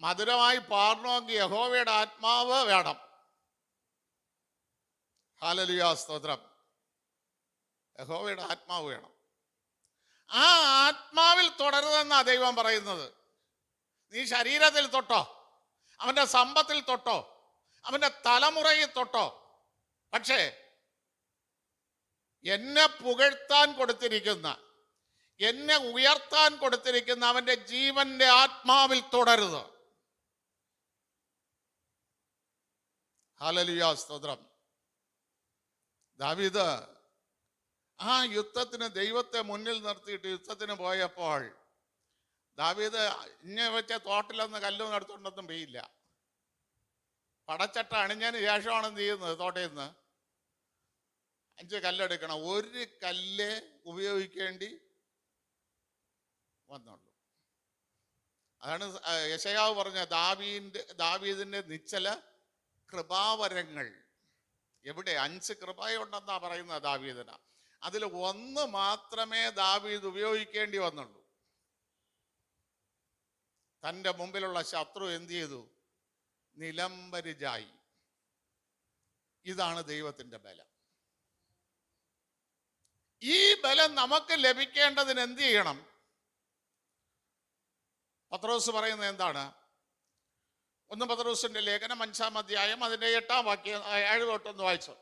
മധുരമായി പാടണമെങ്കിൽ യഹോവയുടെ ആത്മാവ് വേണം. ഹല്ലേലൂയ, സ്തോത്രം. യഹോവയുടെ ആത്മാവ് വേണം. ആ ആത്മാവിൽ തുടരുതെന്നാ ദൈവം പറയുന്നത്. നീ ശരീരത്തിൽ തൊട്ടോ, അവന്റെ സമ്പത്തിൽ തൊട്ടോ, അവന്റെ തലമുറയിൽ തൊട്ടോ, പക്ഷേ എന്നെ പുകഴ്ത്താൻ കൊടുത്തിരിക്കുന്ന, എന്നെ ഉയർത്താൻ കൊടുത്തിരിക്കുന്ന അവന്റെ ജീവന്റെ ആത്മാവിൽ തുടരുത്. ഹല്ലേലൂയ, സ്തോത്രം. ദാവീദ് ആ യുദ്ധത്തിന് ദൈവത്തെ മുന്നിൽ നിർത്തിയിട്ട് യുദ്ധത്തിന് പോയപ്പോൾ ദാവീദ് ഇങ്ങനെ വെച്ച തോട്ടിലൊന്ന് കല്ലൊന്നും എടുത്തുകൊണ്ടൊന്നും പെയ്യില്ല. പടച്ചട്ട അണിഞ്ഞതിന് ശേഷമാണ് എന്ത് ചെയ്യുന്നത്? തോട്ടയിൽ നിന്ന് 5 കല്ലെടുക്കണം. ഒരു കല്ല് ഉപയോഗിക്കേണ്ടി വന്നുള്ളൂ. അതാണ് യെശയ്യാവ് പറഞ്ഞ ദാവീദിന്റെ നിശ്ചല കൃപാവരങ്ങൾ. എവിടെ? 5 കൃപയുണ്ടെന്നാ പറയുന്നത് ദാവീദിന്. അതിൽ 1 മാത്രമേ ദാവീദ് ഉപയോഗിക്കേണ്ടി വന്നുള്ളൂ. തൻ്റെ മുമ്പിലുള്ള ശത്രു എന്ത് ചെയ്തു? നിലംപരിചായി. ഇതാണ് ദൈവത്തിന്റെ ബലം. ഈ ബലം നമുക്ക് ലഭിക്കേണ്ടതിന് എന്ത് ചെയ്യണം? പത്രോസ് പറയുന്നത് എന്താണ്? 1 പത്രോസിന്റെ ലേഖനം 5-ാം അധ്യായം അതിന്റെ 8-ാം വാക്യം 7 തൊട്ടൊന്ന് വായിച്ചു.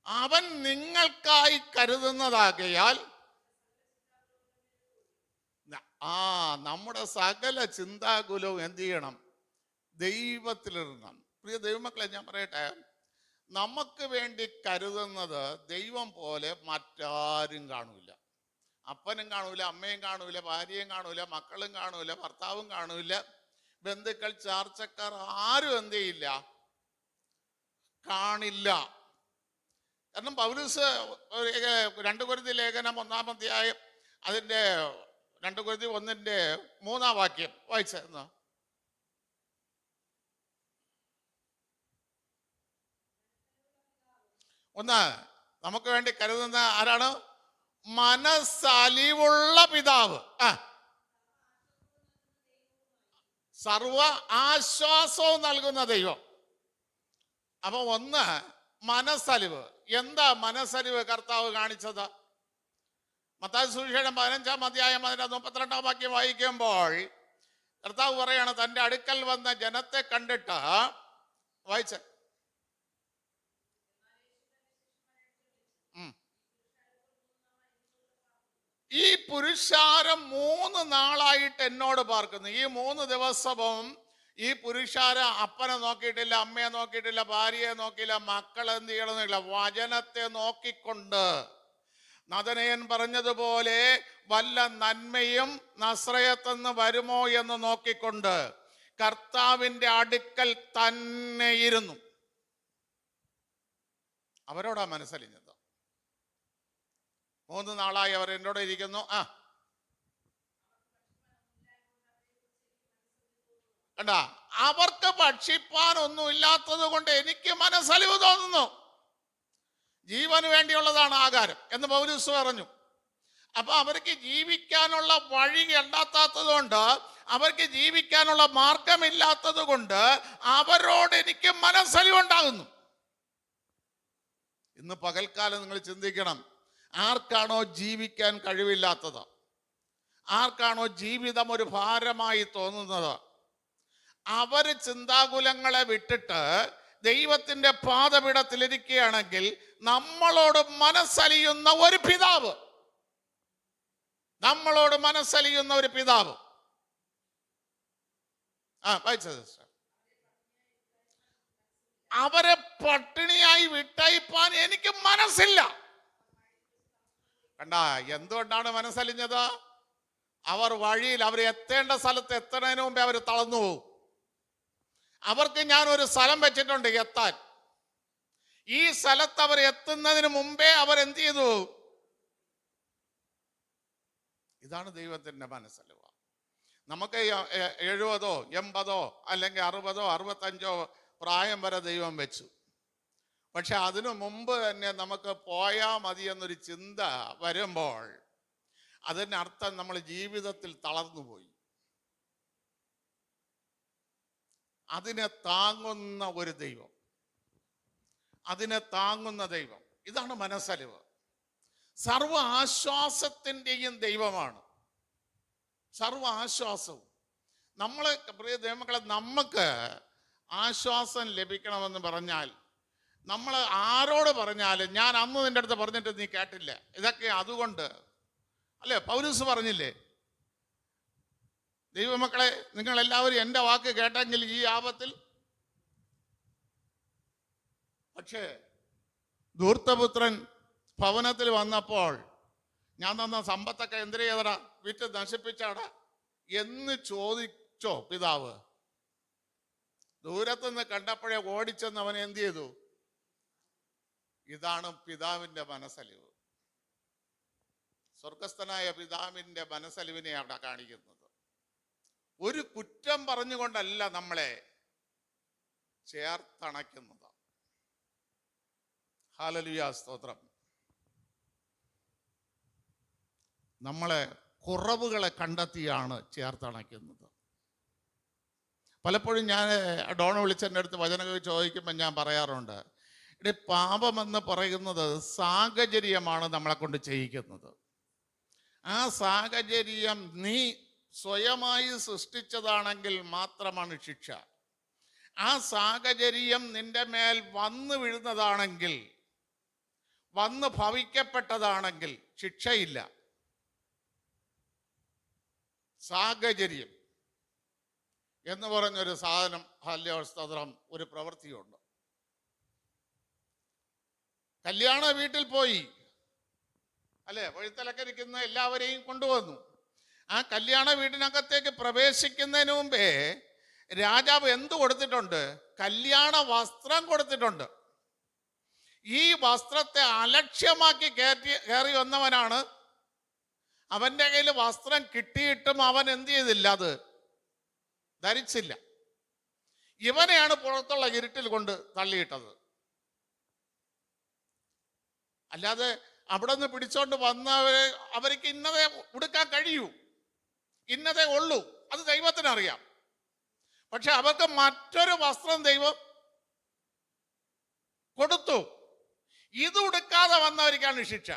അവൻ നിങ്ങൾക്കായി കരുതുന്നതാകയാൽ നമ്മുടെ സകല ചിന്താകുലവും എന്ത് ചെയ്യണം? ദൈവത്തിലിടണം. പ്രിയ ദൈവമക്കളെ, ഞാൻ പറയട്ടെ, നമുക്ക് വേണ്ടി കരുതുന്നത് ദൈവം പോലെ മറ്റാരും കാണൂല. അപ്പനും കാണൂല, അമ്മയും കാണൂല, ഭാര്യയും കാണൂല, മക്കളും കാണൂല, ഭർത്താവും കാണൂല, ബന്ധുക്കൾ, ചാർച്ചക്കാർ ആരും എന്ത് ചെയ്യില്ല? കാണില്ല. കാരണം പൗലോസ് 2 കൊരിന്ത്യർ ലേഖനം 1-ാം അധ്യായം അതിന്റെ 2 കൊരിന്ത്യർ 1-ന്റെ 3-ാം വാക്യം വായിച്ചെന്ന്. നമുക്ക് വേണ്ടി കരുതുന്ന ആരാണ്? മനസ്സലിവുള്ള പിതാവ്, സർവ ആശ്വാസവും നൽകുന്ന ദൈവം. അപ്പൊ ഒന്ന് മനസ്സലിവ്. എന്താ മനസ്സലിവ് കർത്താവ് കാണിച്ചത്? മത്തായി സുവിശേഷം 15-ാം അധ്യായം 32-ാം വാക്യം വായിക്കുമ്പോൾ കർത്താവ് പറയാണ്, തൻ്റെ അടുക്കൽ വന്ന ജനത്തെ കണ്ടിട്ട്, വായിച്ച ഈ പുരുഷാരം 3 നാളായിട്ട് എന്നോട് പാർക്കുന്നു. ഈ 3 ദിവസവും ഈ പുരുഷാരം അപ്പനെ നോക്കിയിട്ടില്ല, അമ്മയെ നോക്കിയിട്ടില്ല, ഭാര്യയെ നോക്കിയില്ല, മക്കളെ എന്ത് ചെയ്യണമെന്നില്ല, വചനത്തെ നോക്കിക്കൊണ്ട് നദനയൻ പറഞ്ഞതുപോലെ വല്ല നന്മയും നസ്രയത്തുനിന്ന് വരുമോ എന്ന് നോക്കിക്കൊണ്ട് കർത്താവിൻ്റെ അടുക്കൽ തന്നെ ഇരുന്നു. അവരോടാ മനസ്സലിഞ്ഞത്. 3 നാളായി അവർ എന്നോട് ഇരിക്കുന്നു. കണ്ട, അവർക്ക് ഭക്ഷിപ്പാൻ ഒന്നും ഇല്ലാത്തത് കൊണ്ട് എനിക്ക് മനസ്സലിവ് തോന്നുന്നു. ജീവന് വേണ്ടിയുള്ളതാണ് ആഹാരം എന്ന് പൗലോസ് പറഞ്ഞു. അപ്പൊ അവർക്ക് ജീവിക്കാനുള്ള വഴി കണ്ടെത്താത്തത് കൊണ്ട്, അവർക്ക് ജീവിക്കാനുള്ള മാർഗമില്ലാത്തത് കൊണ്ട് അവരോട് എനിക്ക് മനസ്സലിവുണ്ടാകുന്നു. ഇന്ന് പകൽക്കാലം നിങ്ങൾ ചിന്തിക്കണം, ആർക്കാണോ ജീവിക്കാൻ കഴിവില്ലാത്തത്, ആർക്കാണോ ജീവിതം ഒരു ഭാരമായി തോന്നുന്നത്, അവർ ചിന്താകുലങ്ങളെ വിട്ടിട്ട് ദൈവത്തിന്റെ പാദപീഠത്തിലിരിക്കുകയാണെങ്കിൽ നമ്മളോട് മനസ്സലിയുന്ന ഒരു പിതാവ്, നമ്മളോട് മനസ്സലിയുന്ന ഒരു പിതാവ്. അവരെ പട്ടിണിയായി വിട്ടയപ്പാൻ എനിക്ക് മനസ്സില്ല. കണ്ട, എന്തുകൊണ്ടാണ് മനസ്സലിഞ്ഞത്? അവർ വഴിയിൽ, അവർ എത്തേണ്ട സ്ഥലത്ത് എത്തുന്നതിന് മുമ്പേ അവർ തളർന്നു പോകും. അവർക്ക് ഞാൻ ഒരു സ്ഥലം വെച്ചിട്ടുണ്ട് എത്താൻ. ഈ സ്ഥലത്ത് അവർ എത്തുന്നതിന് മുമ്പേ അവർ എന്ത് ചെയ്തു? ഇതാണ് ദൈവത്തിന്റെ മനസ്സലിവ്. നമുക്ക് 70, 80 അല്ലെങ്കിൽ 60, 65 പ്രായം വരെ ദൈവം വെച്ചു. പക്ഷെ അതിനു മുമ്പ് തന്നെ നമുക്ക് പോയാൽ മതി എന്നൊരു ചിന്ത വരുമ്പോൾ അതിനർത്ഥം നമ്മൾ ജീവിതത്തിൽ തളർന്നുപോയി. അതിനെ താങ്ങുന്ന ഒരു ദൈവം, അതിനെ താങ്ങുന്ന ദൈവം, ഇതാണ് മനസ്സലിവ്. സർവ ആശ്വാസത്തിൻ്റെയും ദൈവമാണ്. സർവ ആശ്വാസവും. നമ്മളെ പ്രിയ ദൈവമക്കളെ, നമുക്ക് ആശ്വാസം ലഭിക്കണമെന്ന് പറഞ്ഞാൽ നമ്മൾ ആരോട് പറഞ്ഞാലും, ഞാൻ അന്ന് നിൻ്റെ അടുത്ത് പറഞ്ഞിട്ട് നീ കേട്ടില്ല, ഇതൊക്കെ അതുകൊണ്ട് അല്ലേ പൗലോസ് പറഞ്ഞില്ലേ, ദൈവമക്കളെ നിങ്ങൾ എല്ലാവരും എൻ്റെ വാക്ക് കേട്ടെങ്കിൽ ഈ ആപത്തിൽ. പക്ഷേ ധൂർത്തപുത്രൻ ഭവനത്തിൽ വന്നപ്പോൾ ഞാൻ തന്ന സമ്പത്തൊക്കെ എന്തിനു ചെയ്തടാ, വിറ്റ് നശിപ്പിച്ചാടാ എന്ന് ചോദിച്ചോ പിതാവ്? ദൂരത്തുനിന്ന് കണ്ടപ്പോഴേ ഓടിച്ചെന്ന് അവൻ എന്ത് ചെയ്തു? ഇതാണ് പിതാവിൻ്റെ മനസ്സലിവ്. സ്വർഗസ്ഥനായ പിതാവിൻ്റെ മനസ്സലിവിനെ അവിടെ കാണിക്കുന്നത്. ഒരു കുറ്റം പറഞ്ഞുകൊണ്ടല്ല നമ്മളെ ചേർത്തണയ്ക്കുന്നത്. ഹല്ലേലൂയ, സ്തോത്രം. നമ്മളെ കുറവുകളെ കണ്ടെത്തിയാണ് ചേർത്തണയ്ക്കുന്നത്. പലപ്പോഴും ഞാൻ ഡോണ വിളിച്ചെൻ്റെ അടുത്ത് വചനങ്ങൾ ചോദിക്കുമ്പോൾ ഞാൻ പറയാറുണ്ട്, പാപമെന്ന് പറയുന്നത് സാഹചര്യമാണ് നമ്മളെ കൊണ്ട് ചെയ്യിക്കുന്നത്. ആ സാഹചര്യം നീ സ്വയമായി സൃഷ്ടിച്ചതാണെങ്കിൽ മാത്രമാണ് ശിക്ഷ. ആ സാഹചര്യം നിന്റെ മേൽ വന്നു വീഴുന്നതാണെങ്കിൽ, വന്ന് ഭവിക്കപ്പെട്ടതാണെങ്കിൽ ശിക്ഷയില്ല. സാഹചര്യം എന്ന് പറഞ്ഞൊരു സാധനം, ഹല്ലേലൂയ, ഒരു പ്രവൃത്തിയുണ്ട്. കല്യാണ വീട്ടിൽ പോയി അല്ലേ, വഴിത്തലക്കരിക്കുന്ന എല്ലാവരെയും കൊണ്ടുവന്നു. ആ കല്യാണ വീടിനകത്തേക്ക് പ്രവേശിക്കുന്നതിന് മുമ്പേ രാജാവ് എന്ത് കൊടുത്തിട്ടുണ്ട്? കല്യാണ വസ്ത്രം കൊടുത്തിട്ടുണ്ട്. ഈ വസ്ത്രത്തെ അലക്ഷ്യമാക്കി കയറി വന്നവനാണ്. അവൻ്റെ കയ്യിൽ വസ്ത്രം കിട്ടിയിട്ടും അവൻ എന്ത് ചെയ്തില്ല, അത് ധരിച്ചില്ല. ഇവനെയാണ് പുറത്തുള്ള ഇരുട്ടിൽ കൊണ്ട് തള്ളിയിട്ടത്. അല്ലാതെ അവിടെ നിന്ന് പിടിച്ചോണ്ട് വന്നവരെ അവർക്ക് ഇന്നതേ ഉടുക്കാൻ കഴിയൂ, ഇന്നതേ ഉള്ളൂ, അത് ദൈവത്തിനറിയാം. പക്ഷെ അവർക്ക് മറ്റൊരു വസ്ത്രം ദൈവം ഇത് ഉടുക്കാതെ വന്നവർക്കാണ് ശിക്ഷ.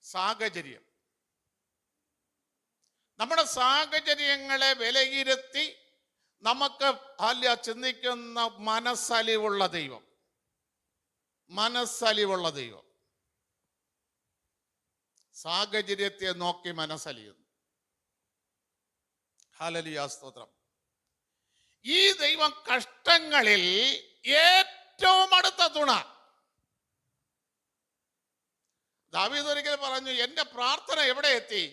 സാഹചര്യം, നമ്മുടെ സാഹചര്യങ്ങളെ വിലയിരുത്തി നമുക്ക് ചിന്തിക്കുന്ന മനസ്സലിവുള്ള ദൈവം, മനസ്സലിവുള്ള ദൈവം സാഹചര്യത്തെ നോക്കി മനസ്സലിയുന്നു. ഹല്ലേലൂയ, സ്തോത്രം. ഈ ദൈവം കഷ്ടങ്ങളിൽ ഏറ്റവും അടുത്ത തുണ. ദാവീദ് ഒരിക്കൽ പറഞ്ഞു, എന്റെ പ്രാർത്ഥന എവിടെ എത്തി?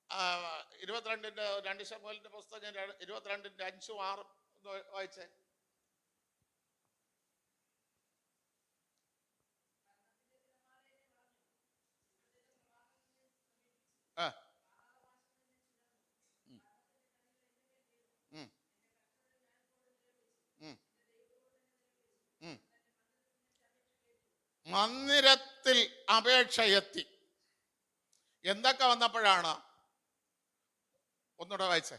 2 ശമൂവേലിന്റെ പുസ്തകം 22:5-6 വായിച്ചേ. മന്ദിരത്തിൽ അപേക്ഷ എത്തി. എന്തൊക്കെ വന്നപ്പോഴാണ്? ഒന്നുകൂടെ വായിച്ചേ.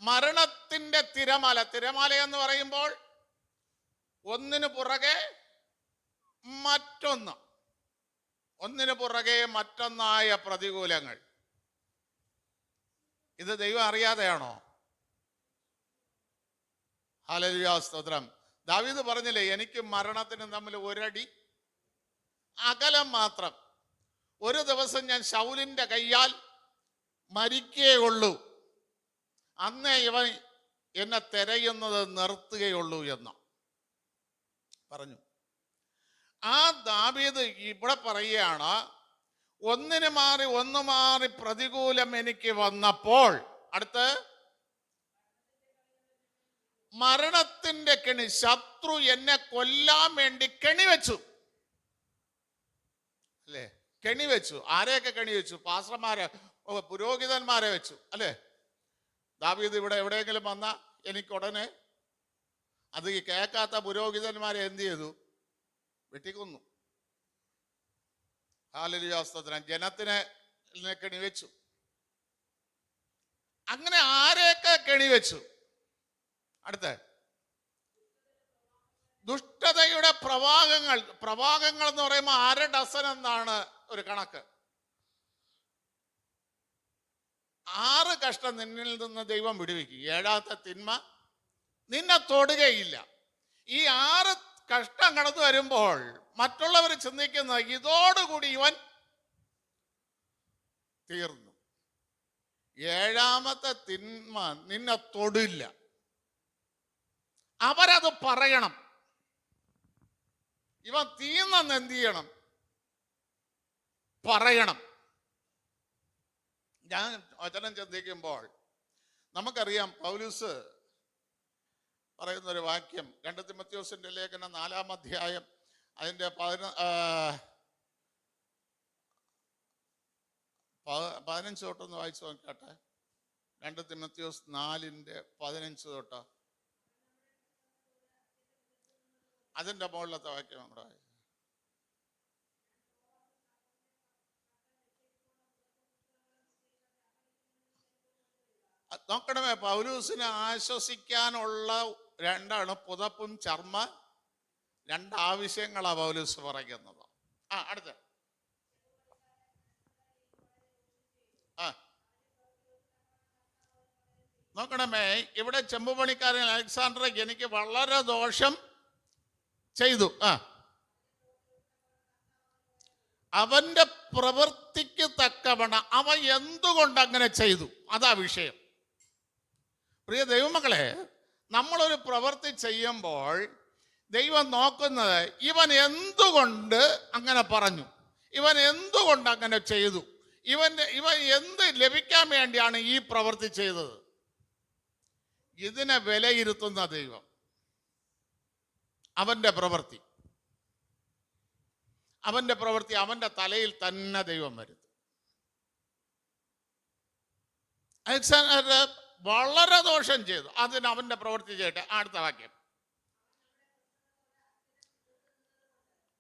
മരണത്തിന്റെ തിരമാല. തിരമാല എന്ന് പറയുമ്പോൾ ഒന്നിനു പുറകെ മറ്റൊന്ന്, ഒന്നിനു പുറകെ മറ്റൊന്നായ പ്രതികൂലങ്ങൾ. ഇത് ദൈവം അറിയാതെയാണോ? ഹല്ലേലൂയ, സ്തോത്രം. ദാവീദ് പറഞ്ഞില്ലേ, എനിക്ക് മരണത്തിനും തമ്മിൽ ഒരടി അകലം മാത്രം. ഒരു ദിവസം ഞാൻ ശൗലിന്റെ കയ്യാൽ മരിക്കുകയുള്ളൂ, അന്നേ ഇവൻ എന്നെ തിരയുന്നത് നിർത്തുകയുള്ളൂ എന്ന് പറഞ്ഞു. ആ ദാവീദ് ഇവിടെ പറയുകയാണ്, ഒന്നിനു മാറി ഒന്ന് മാറി പ്രതികൂലം എനിക്ക് വന്നപ്പോൾ അടുത്ത് മരണത്തിന്റെ കെണി, ശത്രു എന്നെ കൊല്ലാൻ വേണ്ടി കെണി വെച്ചു. അല്ലേ? കെണി വെച്ചു. ആരെയൊക്കെ കെണി വെച്ചു? പാസ്റ്റർമാരെ, പുരോഹിതന്മാരെ വെച്ചു. അല്ലേ? ദാവീദ് ഇവിടെ എവിടെയെങ്കിലും വന്ന എനിക്കുടനെ അത് ഈ കേൾക്കാത്ത പുരോഹിതന്മാരെ എന്ത് ചെയ്തു? വെട്ടിക്കൊന്നു. ഹല്ലേലൂയ, സ്തോത്രം. ജനത്തിനെ കെണി വെച്ചു. അങ്ങനെ ആരെയൊക്കെ കെണി വെച്ചു? അടുത്ത ദുഷ്ടതയുടെ പ്രവാഹങ്ങൾ. പ്രവാഹങ്ങൾ എന്ന് പറയുമ്പോൾ 1/2 ഡസൻ എന്നാണ് ഒരു കണക്ക്. 6 കഷ്ടം നിന്നിൽ നിന്ന് ദൈവം വിടുവിക്കും, 7ാമത്തെ തിന്മ നിന്നെ തൊടുകയില്ല. ഈ 6 കഷ്ടം കടന്നു വരുമ്പോൾ മറ്റുള്ളവർ ചിന്തിക്കുന്ന ഇതോടുകൂടി ഇവൻ തീർന്നു. 7ാമത്തെ തിന്മ നിന്നെ തൊടില്ല. അവരത് പറയണം. ഇവൻ തീർന്നെന്ന് എന്ത് ചെയ്യണം? പറയണം. ഞാൻ വചനം ചിന്തിക്കുമ്പോൾ നമുക്കറിയാം, പൗലോസ് പറയുന്നൊരു വാക്യം 2 തിമോഥെയോസിന്റെ ലേഖനം 4-ാം അധ്യായം അതിൻ്റെ 15 തൊട്ടൊന്ന് വായിച്ചു നോക്കട്ടെ. 2 തിമോഥെയോസ് 4:15 തൊട്ട് അതിൻ്റെ മുകളിലത്തെ വാക്യം നമ്മുടെ നോക്കണമേ. പൗലൂസിനെ ആശ്വസിക്കാനുള്ള 2 പുതപ്പും ചർമ്മ 2 ആവശ്യങ്ങളാണ് പൗലൂസ് പറയുന്നത്. അടുത്ത നോക്കണമേ. ഇവിടെ ചെമ്പുപണിക്കാരൻ അലക്സാണ്ടർ എനിക്ക് വളരെ ദോഷം ചെയ്തു. അവന്റെ പ്രവൃത്തിക്ക് തക്കവണ്ണം അവൻ എന്തുകൊണ്ട് അങ്ങനെ ചെയ്തു, അതാ വിഷയം. പ്രിയ ദൈവമക്കളെ, നമ്മളൊരു പ്രവൃത്തി ചെയ്യുമ്പോൾ ദൈവം നോക്കുന്നത് ഇവൻ എന്തുകൊണ്ട് അങ്ങനെ പറഞ്ഞു, ഇവൻ എന്തുകൊണ്ട് അങ്ങനെ ചെയ്തു, ഇവൻ എന്ത് ലഭിക്കാൻ വേണ്ടിയാണ് ഈ പ്രവൃത്തി ചെയ്തത്. ഇതിനെ വിലയിരുത്തുന്ന ദൈവം. അവന്റെ പ്രവൃത്തി അവന്റെ തലയിൽ തന്നെ ദൈവം വരുത്തും. അലക്സാണ്ടർ വളരെ ദോഷം ചെയ്തു, അതിന് അവന്റെ പ്രവൃത്തി ചെയ്യട്ടെ. അടുത്ത വാക്യം.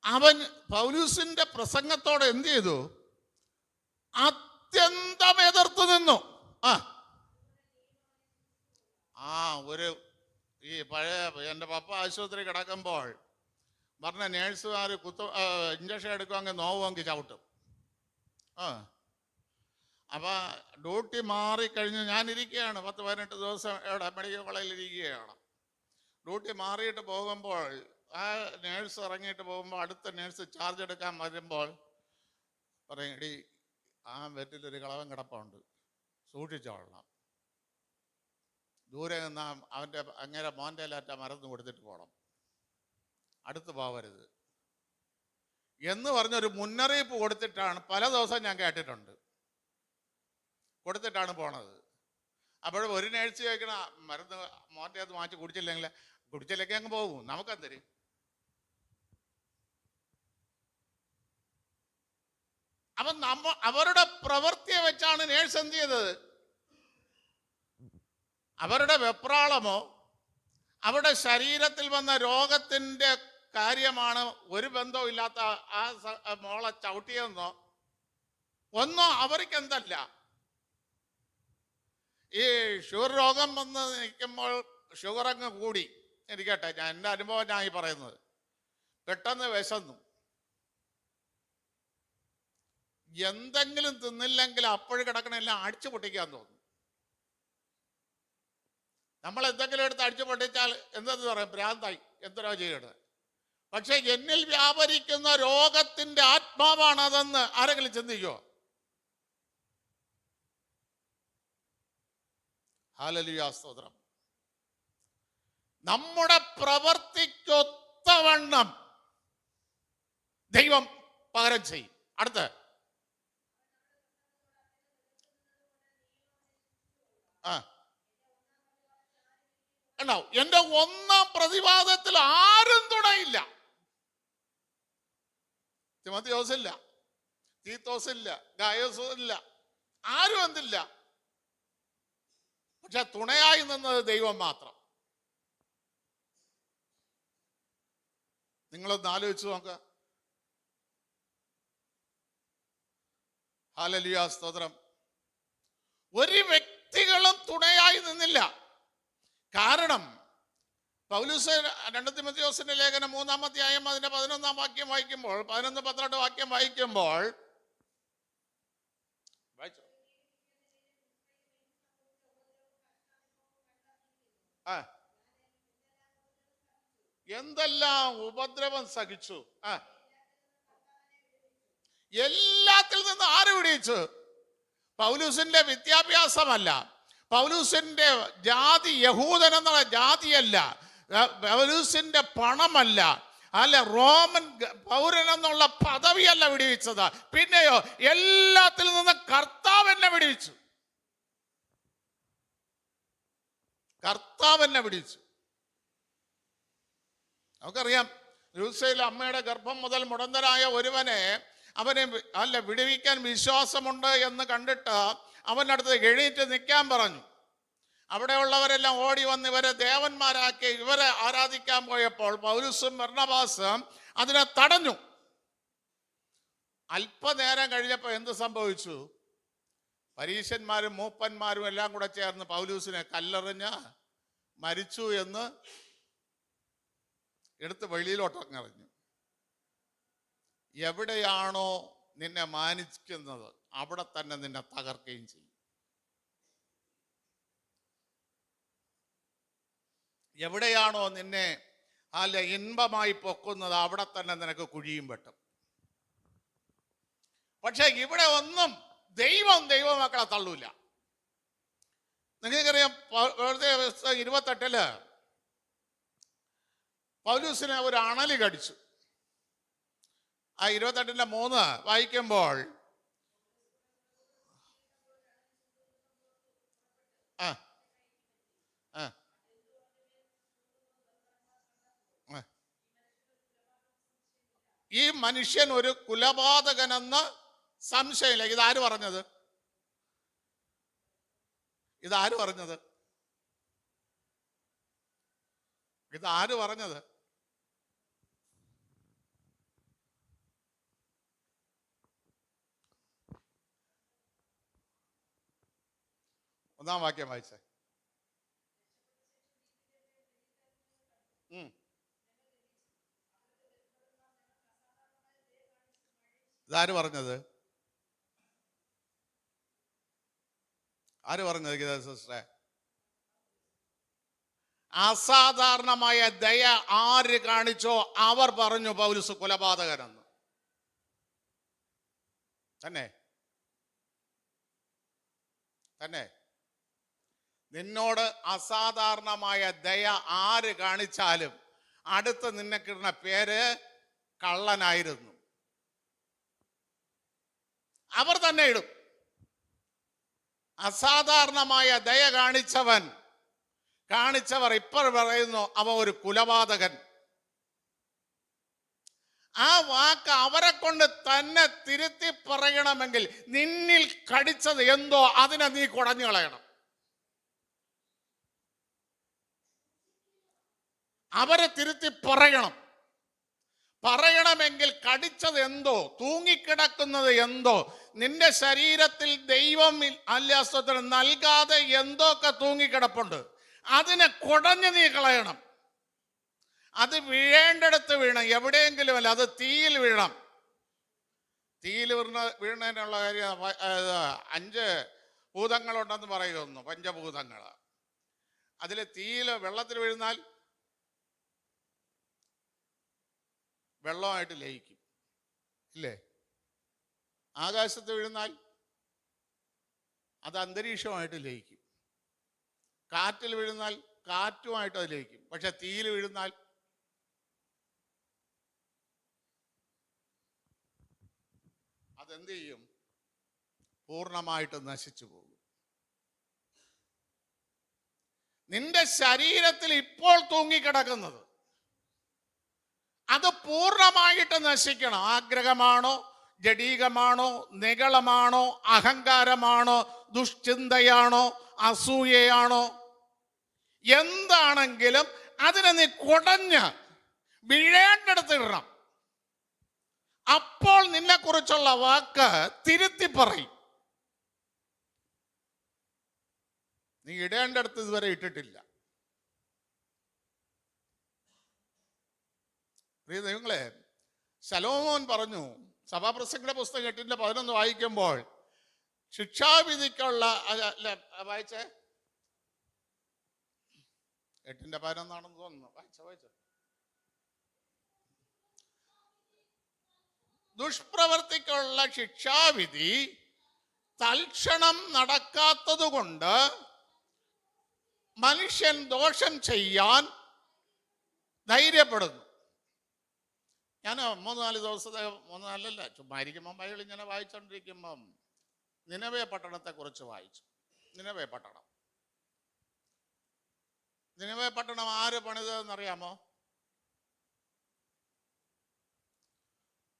അവൻ പൗലൂസിന്റെ പ്രസംഗത്തോടെ എന്ത് ചെയ്തു? അത്യന്തം എതിർത്തു നിന്നു. ഒരു ഈ പഴയ എൻ്റെ പപ്പ ആശുപത്രി കിടക്കുമ്പോൾ പറഞ്ഞ നേഴ്സുമാർ ഇഞ്ചക്ഷൻ എടുക്കുമെങ്കിൽ നോവുമെങ്കിൽ ചവിട്ടും. ആ അപ്പോൾ ഡ്യൂട്ടി മാറിക്കഴിഞ്ഞ് ഞാനിരിക്കുകയാണ് 10-18 ദിവസം ഇവിടെ മെഡിക്കൽ കോളേജിൽ ഇരിക്കുകയാണ്. ഡ്യൂട്ടി മാറിയിട്ട് പോകുമ്പോൾ ആ നേഴ്സ് ഇറങ്ങിയിട്ട് പോകുമ്പോൾ അടുത്ത നേഴ്സ് ചാർജ് എടുക്കാൻ വരുമ്പോൾ പറയും, എടി ആ ബെഡിലൊരു കളവൻ കിടപ്പുണ്ട്, സൂക്ഷിച്ചോളണം, ദൂരെ നിന്ന് അവൻ്റെ അങ്ങനെ മോൻ്റെ ലാറ്റ മറന്ന് കൊടുത്തിട്ട് പോകണം, അടുത്ത് പോവരുത് എന്ന് പറഞ്ഞൊരു മുന്നറിയിപ്പ് കൊടുത്തിട്ടാണ് പല ദിവസം ഞാൻ കേട്ടിട്ടുണ്ട്, കൊടുത്തിട്ടാണ് പോണത്. അപ്പോഴും ഒരു നേഴ്സ് ചോദിക്കണ മരുന്ന് മോൻ്റെ അത് മാറ്റി കുടിച്ചില്ലെങ്കിൽ അങ്ങ് പോകും, നമുക്കെന്തരും. അപ്പം അവരുടെ പ്രവൃത്തിയെ വെച്ചാണ് നേഴ്സ് എന്ത് ചെയ്തത്? അവരുടെ വെപ്രാളമോ അവരുടെ ശരീരത്തിൽ വന്ന രോഗത്തിൻ്റെ കാര്യമാണ് ഒരു ബന്ധവും ഇല്ലാത്ത ആ മോളെ ചവിട്ടിയെന്നോ ഒന്നോ അവർക്ക് എന്തല്ല. ഈ ഷുഗർ രോഗം വന്ന് നിൽക്കുമ്പോൾ ഷുഗർ അങ്ങ് കൂടി ഇരിക്കട്ടെ, ഞാൻ എൻ്റെ അനുഭവം ഞാൻ ഈ പറയുന്നത്, പെട്ടെന്ന് വിശന്നു, എന്തെങ്കിലും തിന്നില്ലെങ്കിൽ അപ്പോഴും കിടക്കണെല്ലാം അടിച്ചു പൊട്ടിക്കാൻ തോന്നും. നമ്മൾ എന്തെങ്കിലും എടുത്ത് അടിച്ചു പൊട്ടിച്ചാൽ എന്തെന്ന് പറയും, ഭ്രാന്തായി, എന്തോ ചെയ്യണത്. പക്ഷെ എന്നിൽ വ്യാപരിക്കുന്ന രോഗത്തിന്റെ ആത്മാവാണ് അതെന്ന് ആരെങ്കിലും ചിന്തിക്കോ? ഹല്ലേലൂയ, സ്തോത്രം. നമ്മുടെ പ്രവർത്തിക്കൊത്തവണ്ണം ദൈവം പകരം ചെയ്യും. അടുത്ത് ഉണ്ടാവും. എൻ്റെ ഒന്നാം പ്രതിവാദത്തിൽ ആരും തുണയില്ല. തിമോഥെയോസില്ല, തീത്തോസില്ല, ഗായോസില്ല, ആരും എന്തില്ല. പക്ഷെ തുണയായി നിന്നത് ദൈവം മാത്രം. നിങ്ങളൊന്ന് ആലോചിച്ച് നോക്കുക. ഹല്ലേലൂയ, സ്തോത്രം. ഒരു വ്യക്തികളും തുണയായി നിന്നില്ല. കാരണം പൗലോസ് 2 തിമോഥെയോസിന്റെ ലേഖനം 3-ാം അധ്യായം അതിന്റെ 11-ാം വാക്യം വായിക്കുമ്പോൾ, 11-12 വാക്യം വായിക്കുമ്പോൾ, എന്തെല്ലാം ഉപദ്രവം സഹിച്ചു, എല്ലാത്തിൽ നിന്ന് ആര് വിടിയിച്ചു? പൗലൂസിന്റെ വിദ്യാഭ്യാസമല്ല, പൗലൂസിന്റെ ജാതി, യഹൂദൻ എന്നുള്ള ജാതിയല്ല, പൗലൂസിന്റെ പണമല്ല, അല്ല റോമൻ പൗരൻ എന്നുള്ള പദവിയല്ല വിടിവിച്ചത്. പിന്നെയോ എല്ലാത്തിൽ നിന്ന് കർത്താവ് എന്നെ വിടിവിച്ചു. കർത്താവ് എന്നെ വിടിവിച്ചു. നമുക്കറിയാം, യൂസയിൽ അമ്മയുടെ ഗർഭം മുതൽ മുടന്തരായ ഒരുവനെ അവനെ വിടുവിക്കാൻ വിശ്വാസമുണ്ട് എന്ന് കണ്ടിട്ട് അവൻ്റെ അടുത്ത് എഴുന്നേറ്റ് നിൽക്കാൻ പറഞ്ഞു. അവിടെയുള്ളവരെല്ലാം ഓടി വന്ന് ഇവരെ ദേവന്മാരാക്കി ഇവരെ ആരാധിക്കാൻ പോയപ്പോൾ പൗലോസും ബർന്നബാസും അതിനെ തടഞ്ഞു. അല്പനേരം കഴിഞ്ഞപ്പോൾ എന്ത് സംഭവിച്ചു? പരീശന്മാരും മൂപ്പന്മാരും എല്ലാം കൂടെ ചേർന്ന് പൗലൂസിനെ കല്ലെറിഞ്ഞ് മരിച്ചു എന്ന് എടുത്ത് വെളിയിലോട്ടങ്ങറിഞ്ഞു. എവിടെയാണോ നിന്നെ മാനിക്കുന്നത് അവിടെ തന്നെ നിന്നെ തകർക്കുകയും ചെയ്യും. എവിടെയാണോ നിന്നെ ഇൻപമായി പൊക്കുന്നത് അവിടെ തന്നെ നിനക്ക് കുഴിയും വെട്ടും. പക്ഷെ ഇവിടെ ഒന്നും ദൈവമക്കളെ തള്ളൂല. നിങ്ങൾക്കറിയാം, 28 പൗലൂസിനെ ഒരു അണലി കടിച്ചു. ആ 28:3 വായിക്കുമ്പോൾ ഈ മനുഷ്യൻ ഒരു കുലപാതകനെന്ന് സംശയമില്ല. ഇതാര് പറഞ്ഞത്? ഇതാര് പറഞ്ഞത്? ഇതാര് പറഞ്ഞത്? ഒന്നാം വാക്യം വായിച്ചേ. ഇതാര് പറഞ്ഞത്? ആര് പറഞ്ഞത് ഗീത സിസ്റ്ററെ? അസാധാരണമായ ദയ ആര് കാണിച്ചോ അവർ പറഞ്ഞു പൗലോസ് കൊലപാതകനെന്ന്. തന്നെ തന്നെ നിന്നോട് അസാധാരണമായ ദയ ആര് കാണിച്ചാലും അടുത്ത് നിന്നെ കിട്ടുന്ന പേര് കള്ളനായിരുന്നു. അവർ തന്നെ ഇടും. അസാധാരണമായ ദയ കാണിച്ചവർ ഇപ്പോൾ പറയുന്നു അവൻ ഒരു കുലപാതകൻ. ആ വാക്ക് അവരെ കൊണ്ട് തന്നെ തിരുത്തി പറയണമെങ്കിൽ നിന്നിൽ കടിച്ചത് എന്തോ അതിനെ നീ കുടഞ്ഞു കളയണം. അവരെ തിരുത്തി പറയണമെങ്കിൽ കടിച്ചത് എന്തോ, തൂങ്ങിക്കിടക്കുന്നത് എന്തോ, നിന്റെ ശരീരത്തിൽ ദൈവം അല്ലാസ്വത്തിന് നൽകാതെ എന്തൊക്കെ തൂങ്ങിക്കിടപ്പുണ്ട്, അതിനെ കുടഞ്ഞു നീ കളയണം. അത് വീഴേണ്ടടുത്ത് വീണം, എവിടെയെങ്കിലും അല്ല, അത് തീയിൽ വീഴണം. തീയിൽ വീണതിനുള്ള കാര്യം 5 ഭൂതങ്ങളുണ്ടെന്ന് പറയുന്നു, പഞ്ചഭൂതങ്ങൾ. അതിൽ തീയിൽ വെള്ളത്തിൽ വീഴുന്നാൽ വെള്ളമായിട്ട് ലയിക്കും, ഇല്ലേ? ആകാശത്ത് വീഴുന്നാൽ അത് അന്തരീക്ഷമായിട്ട് ലയിക്കും. കാറ്റിൽ വീഴുന്നാൽ കാറ്റുമായിട്ട് അത് ലയിക്കും. പക്ഷെ തീയിൽ വീഴുന്നാൽ അതെന്ത് ചെയ്യും? പൂർണ്ണമായിട്ട് നശിച്ചു പോകും. നിന്റെ ശരീരത്തിൽ ഇപ്പോൾ തൂങ്ങിക്കിടക്കുന്നത് അത് പൂർണ്ണമായിട്ട് നശിക്കണം. ആഗ്രഹമാണോ, ജഡീകമാണോ, നിഗളമാണോ, അഹങ്കാരമാണോ, ദുഷ്ചിന്തയാണോ, അസൂയയാണോ, എന്താണെങ്കിലും അതിനെ നീ കുടഞ്ഞ് വീഴേണ്ടടുത്ത് ഇടണം. അപ്പോൾ നിന്നെ കുറിച്ചുള്ള വാക്ക് തിരുത്തി പറയും. നീ ഇടേണ്ടടുത്ത് ഇതുവരെ ഇട്ടിട്ടില്ല. പ്രിയ ദൈവങ്ങളെ, ശലോമോൻ പറഞ്ഞു, സഭാപ്രസംഗിയുടെ പുസ്തകം 8:11 വായിക്കുമ്പോൾ ശിക്ഷാവിധിക്കുള്ള വായിച്ചേ, 8:11 തോന്നുന്നു. വായിച്ചോ. ദുഷ്പ്രവർത്തിക്കുള്ള ശിക്ഷാവിധി തൽക്ഷണം നടക്കാത്തത് കൊണ്ട് മനുഷ്യൻ ദോഷം ചെയ്യാൻ ധൈര്യപ്പെടുന്നു. ഞാൻ 3-4 ദിവസത്തെ 3-4 ചുമ്മാ ഇരിക്കുമ്പം ബൈബിൾ ഇങ്ങനെ വായിച്ചുകൊണ്ടിരിക്കുമ്പം നിനവേ പട്ടണത്തെ കുറിച്ച് വായിച്ചു. നിനവേ പട്ടണം ആര് പണിതെന്നറിയാമോ?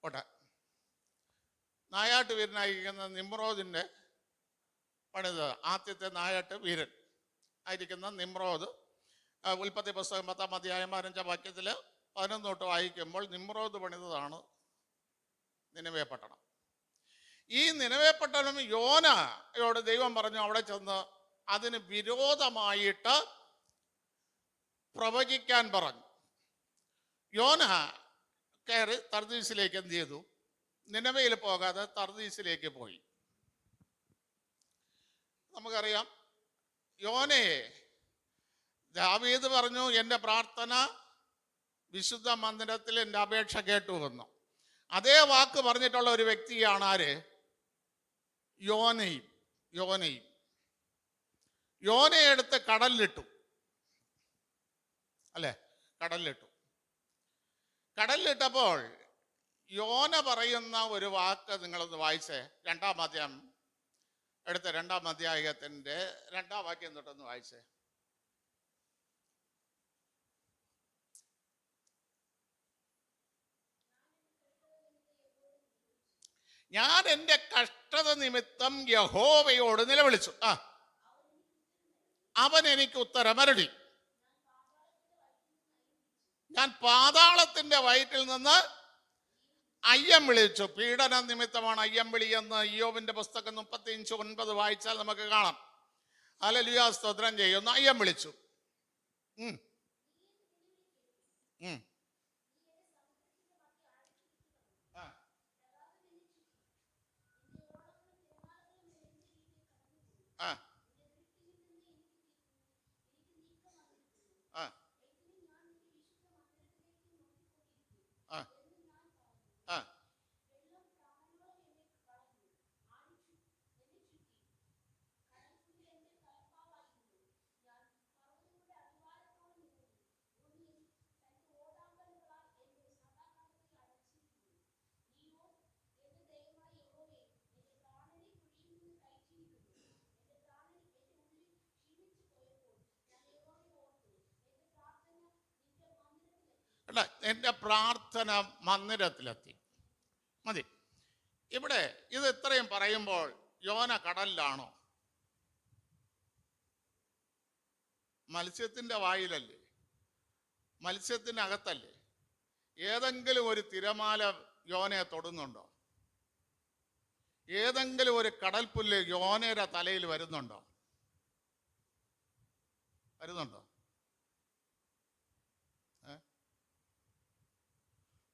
പോട്ടെ, നായാട്ട് വീരനായിരിക്കുന്ന നിമ്രോദിന്റെ പണിത്. ആദ്യത്തെ നായാട്ട് വീരൻ ആയിരിക്കുന്ന നിമ്രോദ്, ഉൽപ്പത്തി പുസ്തകം 10-ാം അധ്യായം 15-ാം വാക്യത്തിൽ 11 തൊട്ട് വായിക്കുമ്പോൾ നിമ്രോദ് പണിതതാണ് നിനവേ പട്ടണം. ഈ നിനവേ പട്ടണം യോനയോട് ദൈവം പറഞ്ഞു അവിടെ ചെന്ന് അതിന് വിരോധമായിട്ട് പ്രവചിക്കാൻ പറഞ്ഞു. യോന കയറി തർദീസിലേക്ക് എന്ത് ചെയ്തു? നിനവയിൽ പോകാതെ തർദീസിലേക്ക് പോയി. നമുക്കറിയാം, യോനയെ ദാവീദ് പറഞ്ഞു, എൻ്റെ പ്രാർത്ഥന വിശുദ്ധ മന്ദിരത്തിൽ എൻ്റെ അപേക്ഷ കേട്ടുവെന്നു. അതേ വാക്ക് പറഞ്ഞിട്ടുള്ള ഒരു വ്യക്തിയാണ് ആര്? യോനയും. യോനയെ എടുത്ത് കടലിലിട്ടു, അല്ലേ? കടലിലിട്ടപ്പോൾ യോന പറയുന്ന ഒരു വാക്ക് നിങ്ങളൊന്ന് വായിച്ചേ. 2-ാം അധ്യായം എടുത്ത 2-ാം അധ്യായത്തിൻ്റെ 2-ാം വാക്യം തൊട്ടൊന്ന് വായിച്ചേ. ഞാൻ എൻ്റെ കഷ്ടത നിമിത്തം യഹോവയോട് നിലവിളിച്ചു, അവൻ എനിക്ക് ഉത്തരമരുളി. ഞാൻ പാതാളത്തിന്റെ വയറ്റിൽ നിന്ന് അയ്യം വിളിച്ചു. പീഡന നിമിത്തമാണ് അയ്യം വിളി എന്ന് ഇയ്യോബിന്റെ പുസ്തകം 35:9 വായിച്ചാൽ നമുക്ക് കാണാം. ഹല്ലേലൂയ, സ്തോത്രം ചെയ്യുന്നു. അയ്യം വിളിച്ചു. എടാ, എൻ്റെ പ്രാർത്ഥന മന്ദിരത്തിലെത്തി. മതി. ഇവിടെ ഇത് ഇത്രയും പറയുമ്പോൾ യോന കടലിലാണോ? മത്സ്യത്തിൻ്റെ വായിലല്ലേ? മത്സ്യത്തിനകത്തല്ലേ? ഏതെങ്കിലും ഒരു തിരമാല യോനയെ തൊടുന്നുണ്ടോ? ഏതെങ്കിലും ഒരു കടൽപ്പുല്ല് യോനയുടെ തലയിൽ വരുന്നുണ്ടോ?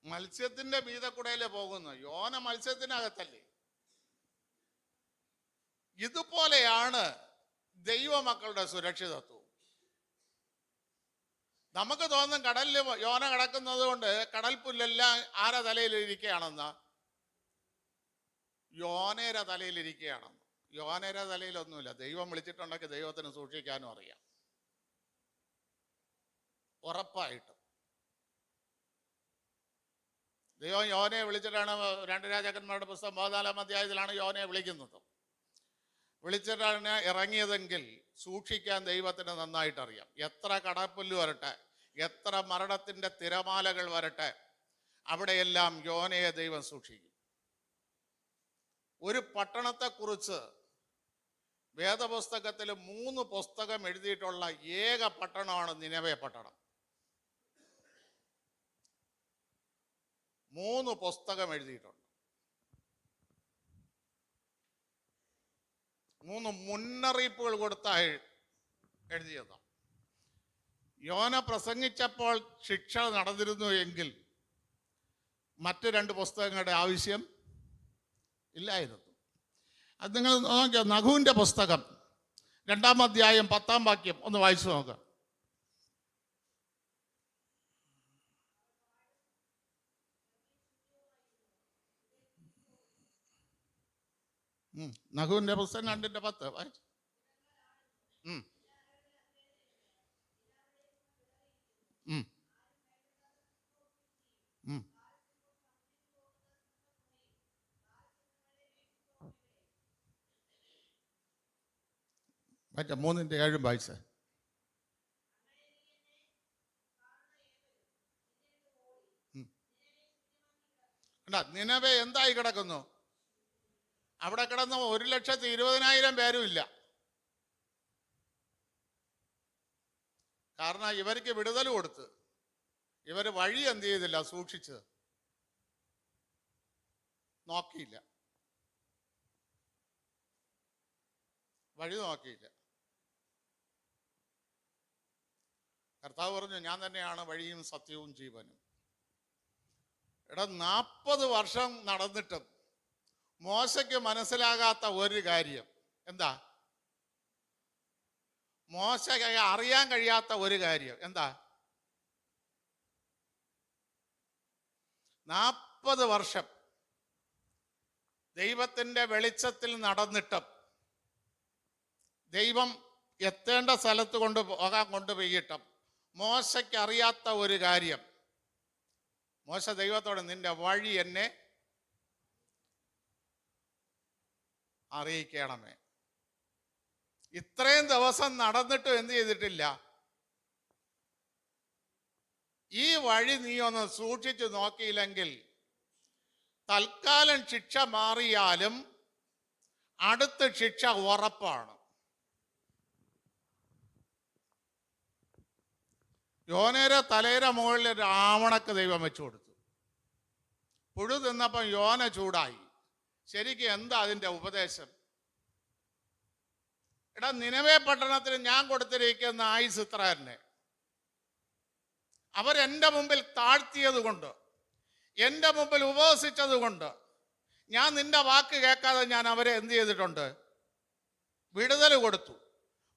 മത്സ്യത്തിന്റെ മീതക്കൂടയിലേ പോകുന്നു. യോന മത്സ്യത്തിനകത്തല്ലേ? ഇതുപോലെയാണ് ദൈവമക്കളുടെ സുരക്ഷിതത്വം. നമുക്ക് തോന്നും കടലിൽ യോന കിടക്കുന്നത് കൊണ്ട് കടൽപ്പുല്ലെല്ലാം ആരെ തലയിലിരിക്കുകയാണെന്ന്? യോനേര തലയിലിരിക്കുകയാണെന്ന്. യോനേര തലയിലൊന്നുമില്ല. ദൈവം വിളിച്ചിട്ടുണ്ടെങ്കിൽ ദൈവത്തിന് സൂക്ഷിക്കാനും അറിയാം, ഉറപ്പായിട്ടും. ദൈവം യോനയെ വിളിച്ചിട്ടാണ്, 2 രാജാക്കന്മാരുടെ പുസ്തകം 14-ാം അധ്യായത്തിലാണ് യോനയെ വിളിക്കുന്നത്. വിളിച്ചിട്ടാണ് ഇറങ്ങിയതെങ്കിൽ സൂക്ഷിക്കാൻ ദൈവത്തിന് നന്നായിട്ട് അറിയാം. എത്ര കടൽപ്പുല്ല് വരട്ടെ, എത്ര മരണത്തിൻ്റെ തിരമാലകൾ വരട്ടെ, അവിടെയെല്ലാം യോനയെ ദൈവം സൂക്ഷിക്കും. ഒരു പട്ടണത്തെക്കുറിച്ച് വേദപുസ്തകത്തിൽ 3 പുസ്തകം എഴുതിയിട്ടുള്ള ഏക പട്ടണമാണ് നിനവേ പട്ടണം. 3 പുസ്തകം എഴുതിയിട്ടുണ്ട്. 3 മുന്നറിയിപ്പുകൾ കൊടുത്ത എഴുതിയതാണ്. യോന പ്രസംഗിച്ചപ്പോൾ ശിക്ഷ നടന്നിരുന്നു എങ്കിൽ മറ്റ് 2 പുസ്തകങ്ങളുടെ ആവശ്യം ഇല്ലായിരുന്നു. അത് നിങ്ങൾ നോക്കിയോ, നഹൂന്റെ പുസ്തകം 2-ാം അധ്യായം 10-ാം വാക്യം ഒന്ന് വായിച്ചു നോക്കുക. നഹൂന്റെ പുസ്തകം 2:10 വായിച്ചു. മറ്റേ 3:7 വായിച്ച. നിനവേ എന്തായി കിടക്കുന്നു? അവിടെ കിടന്ന 1,20,000 പേരും ഇല്ല. കാരണം ഇവർക്ക് വിടുതൽ കൊടുത്ത് ഇവർ വഴി എന്ത് ചെയ്തില്ല? സൂക്ഷിച്ച് നോക്കിയില്ല, വഴി നോക്കിയില്ല. കർത്താവ് പറഞ്ഞു, ഞാൻ തന്നെയാണ് വഴിയും സത്യവും ജീവനും. 40 വർഷം നടന്നിട്ടും മോശയ്ക്ക് മനസ്സിലാകാത്ത ഒരു കാര്യം എന്താ? മോശയ്ക്ക് അറിയാൻ കഴിയാത്ത ഒരു കാര്യം എന്താ? 40 വർഷം ദൈവത്തിൻ്റെ വെളിച്ചത്തിൽ നടന്നിട്ടും ദൈവം എത്തേണ്ട സ്ഥലത്ത് കൊണ്ടുപോയിട്ടും മോശയ്ക്ക് അറിയാത്ത ഒരു കാര്യം. മോശ ദൈവത്തോട്, നിന്റെ വഴി എന്നെ അറിയിക്കണമേ. ഇത്രയും ദിവസം നടന്നിട്ടും എന്ത് ചെയ്തിട്ടില്ല? ഈ വഴി നീ ഒന്ന് സൂക്ഷിച്ചു നോക്കിയില്ലെങ്കിൽ തൽക്കാലം ശിക്ഷ മാറിയാലും അടുത്ത ശിക്ഷ ഉറപ്പാണ്. യോനയുടെ തലയുടെ മുകളിൽ ഒരു ആവണക്ക് ദൈവം വെച്ചു കൊടുത്തു. പുഴു തിന്നപ്പം യോന ചൂടായി. ശരിക്കും എന്താ അതിൻ്റെ ഉപദേശം? നിനവേ പട്ടണത്തിന് ഞാൻ കൊടുത്തിരിക്കുന്ന ആയുസ് ഇത്ര തന്നെ. അവരെൻ്റെ മുമ്പിൽ താഴ്ത്തിയത് കൊണ്ട്, എൻ്റെ മുമ്പിൽ ഉപവസിച്ചത് കൊണ്ട്, ഞാൻ നിന്റെ വാക്ക് കേൾക്കാതെ ഞാൻ അവരെ എന്ത് ചെയ്തിട്ടുണ്ട്? വിടുതൽ കൊടുത്തു.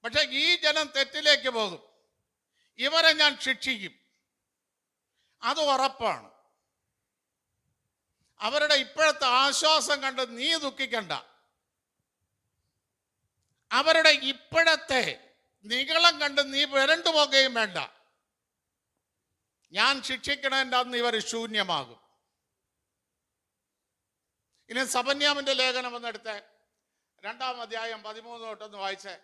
പക്ഷെ ഈ ജനം തെറ്റിലേക്ക് പോകും, ഇവരെ ഞാൻ ശിക്ഷിക്കും, അത് ഉറപ്പാണ്. അവരുടെ ഇപ്പോഴത്തെ ആശ്വാസം കണ്ട് നീ ദുഃഖിക്കണ്ട. അവരുടെ ഇപ്പോഴത്തെ നിഗളം കണ്ട് നീ വരണ്ടു പോകുകയും വേണ്ട. ഞാൻ ശിക്ഷിക്കണേൻ്റെ അന്ന് ഇവർ ശൂന്യമാകും. ഇനി സബന്യാമിന്റെ ലേഖനം ഒന്നെടുത്ത് 2-ാം അധ്യായം 13 തൊട്ടൊന്ന് വായിച്ചേ.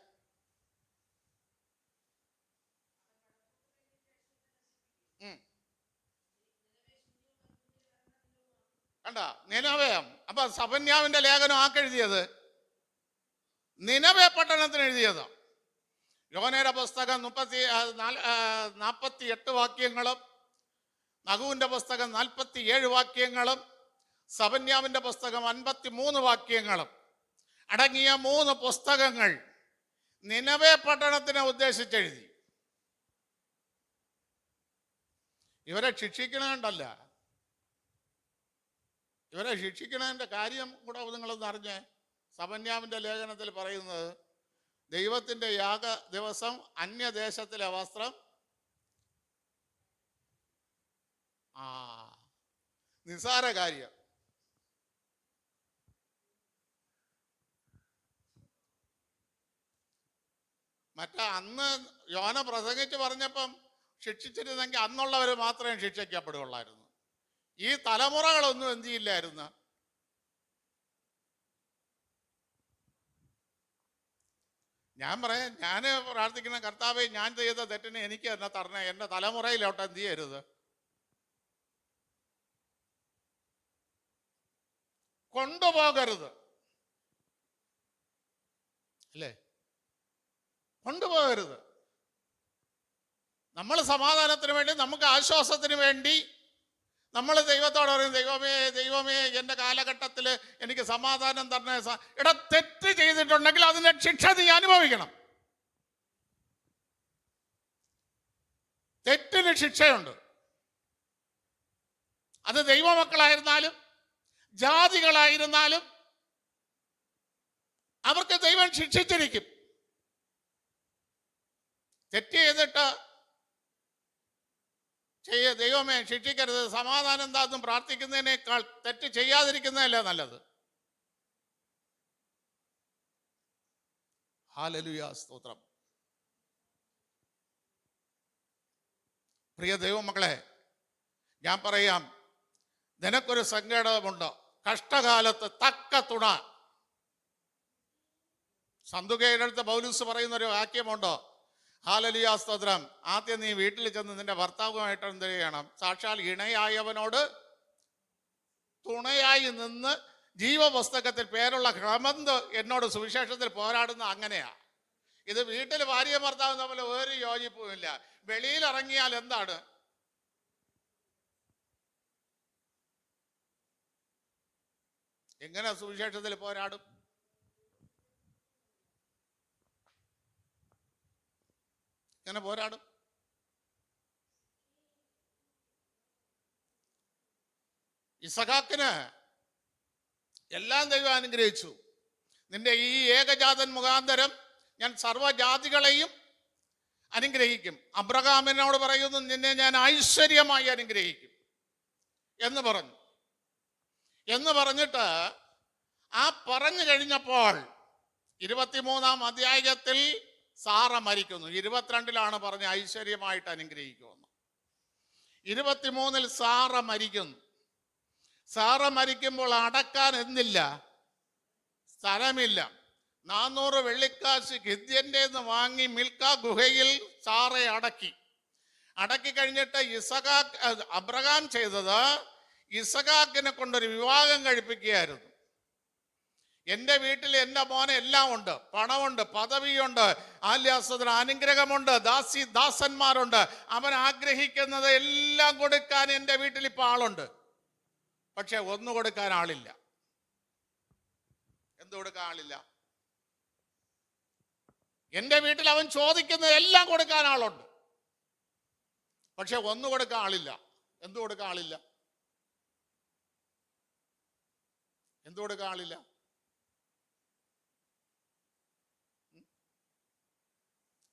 കണ്ട നിനവേ. അപ്പൊ സഫന്യാവിന്റെ ലേഖനം ആക്കെഴുതിയത് നിനവേ പട്ടണത്തിന് എഴുതിയത്. യോനയുടെ പുസ്തകം 48 വാക്യങ്ങളും നഹൂവിന്റെ പുസ്തകം 47 വാക്യങ്ങളും സഫന്യാവിന്റെ പുസ്തകം 53 വാക്യങ്ങളും അടങ്ങിയ 3 പുസ്തകങ്ങൾ നിനവേ പട്ടണത്തിനെ ഉദ്ദേശിച്ചെഴുതി. ഇവരെ ശിക്ഷിക്കണേണ്ടല്ല, ഇവരെ ശിക്ഷിക്കണതിൻ്റെ കാര്യം കൂടെ നിങ്ങളൊന്ന് അറിഞ്ഞേ. സഫന്യാവിൻ്റെ ലേഖനത്തിൽ പറയുന്നത് ദൈവത്തിൻ്റെ യാഗ ദിവസം അന്യദേശത്തിലെ വസ്ത്രം നിസാര കാര്യം. അന്ന് യോന പ്രസംഗിച്ച് പറഞ്ഞപ്പം ശിക്ഷിച്ചിരുന്നെങ്കിൽ അന്നുള്ളവർ മാത്രമേ ശിക്ഷിക്കപ്പെടുകയുള്ളായിരുന്നു. ഈ തലമുറകളൊന്നും എന്ത് ചെയ്യില്ലായിരുന്നു. ഞാൻ പ്രാർത്ഥിക്കുന്ന കർത്താവേ, ഞാൻ ചെയ്ത തെറ്റിന് എനിക്ക് എന്നെ തരണേ, എൻ്റെ തലമുറയിലോട്ട് എന്ത് ചെയ്യരുത്, കൊണ്ടുപോകരുത്. അല്ലേ? കൊണ്ടുപോകരുത്. നമ്മൾ സമാധാനത്തിന് വേണ്ടി, നമുക്ക് ആശ്വാസത്തിന് വേണ്ടി നമ്മൾ ദൈവത്തോട് പറയും, ദൈവമേ എൻ്റെ കാലഘട്ടത്തിൽ എനിക്ക് സമാധാനം തരണേ. തെറ്റ് ചെയ്തിട്ടുണ്ടെങ്കിൽ അതിൻ്റെ ശിക്ഷ നീ അനുഭവിക്കണം. തെറ്റിന് ശിക്ഷയുണ്ട്. അത് ദൈവമക്കളായിരുന്നാലും ജാതികളായിരുന്നാലും അവർക്ക് ദൈവം ശിക്ഷിച്ചിരിക്കും. തെറ്റ് ചെയ്തിട്ട് ദൈവമേ ശിക്ഷിക്കരുത്, സമാധാനം എന്താണെന്നും പ്രാർത്ഥിക്കുന്നതിനേക്കാൾ തെറ്റ് ചെയ്യാതിരിക്കുന്നതല്ലേ നല്ലത്. ഹല്ലേലൂയ, സ്തോത്രം. പ്രിയ ദൈവമക്കളെ, ഞാൻ പറയാം, നിനക്കൊരു സങ്കടമുണ്ട്, കഷ്ടകാലത്ത് തക്ക തുണ. സന്തുകയുടെ അടുത്ത് പൗലൂസ് പറയുന്നൊരു വാക്യമുണ്ടോ? ഹല്ലേലൂയ, സ്തോത്രം. ആദ്യം നീ വീട്ടിൽ ചെന്ന് നിന്റെ ഭർത്താവുമായിട്ട് എന്ത് ചെയ്യണം? സാക്ഷാൽ ഇണയായവനോട് തുണയായി നിന്ന് ജീവപുസ്തകത്തിൽ പേരുള്ള ക്രമന്ത് എന്നോട് സുവിശേഷത്തിൽ പോരാടുന്ന അങ്ങനെയാ. ഇത് വീട്ടിൽ ഭാര്യ ഭർത്താവ് തമ്മിൽ ഒരു യോജിപ്പുമില്ല. വെളിയിൽ ഇറങ്ങിയാൽ എന്താണ്? എങ്ങനെ സുവിശേഷത്തിൽ പോരാടും? എങ്ങനെ പോരാടും? ഇസഹാക്കിന് എല്ലാം ദൈവം അനുഗ്രഹിച്ചു. നിന്റെ ഈ ഏകജാതൻ മുഖാന്തരം ഞാൻ സർവ്വജാതികളെയും അനുഗ്രഹിക്കും. അബ്രഹാമിനോട് പറയുന്നു, നിന്നെ ഞാൻ ഐശ്വര്യമായി അനുഗ്രഹിക്കും എന്ന് പറഞ്ഞിട്ട് പറഞ്ഞു കഴിഞ്ഞപ്പോൾ 23-ാം അധ്യായത്തിൽ സാറ മരിക്കുന്നു. 22-ലാണ് പറഞ്ഞ് ഐശ്വര്യമായിട്ട് അനുഗ്രഹിക്കുമെന്ന്. 23-ൽ സാറ മരിക്കുന്നു. സാറ മരിക്കുമ്പോൾ അടക്കാൻ എന്നില്ല, സ്ഥലമില്ല. 400 വെള്ളിക്കാശ് ഗിദ്യൻ്റെ വാങ്ങി മിൽക്ക ഗുഹയിൽ സാറയെ അടക്കി കഴിഞ്ഞിട്ട് അബ്രഹാം ചെയ്തത് ഇസഹാക്കിനെ കൊണ്ടൊരു വിവാഹം കഴിപ്പിക്കുകയായിരുന്നു. എൻ്റെ വീട്ടിൽ എൻ്റെ മോനെ എല്ലാം ഉണ്ട്, പണമുണ്ട്, പദവിയുണ്ട്, അനുഗ്രഹമുണ്ട്, ദാസന്മാരുണ്ട്. അവൻ ആഗ്രഹിക്കുന്നത് എല്ലാം കൊടുക്കാൻ എൻ്റെ വീട്ടിൽ ഇപ്പം ആളുണ്ട്. പക്ഷെ ഒന്നു കൊടുക്കാൻ ആളില്ല. എന്ത് കൊടുക്കാൻ ആളില്ല? എൻ്റെ വീട്ടിൽ അവൻ ചോദിക്കുന്നത് എല്ലാം കൊടുക്കാൻ ആളുണ്ട്, പക്ഷെ ഒന്നു കൊടുക്കാൻ ആളില്ല. എന്തു കൊടുക്കാൻ ആളില്ല? എന്തു കൊടുക്കാൻ ആളില്ല?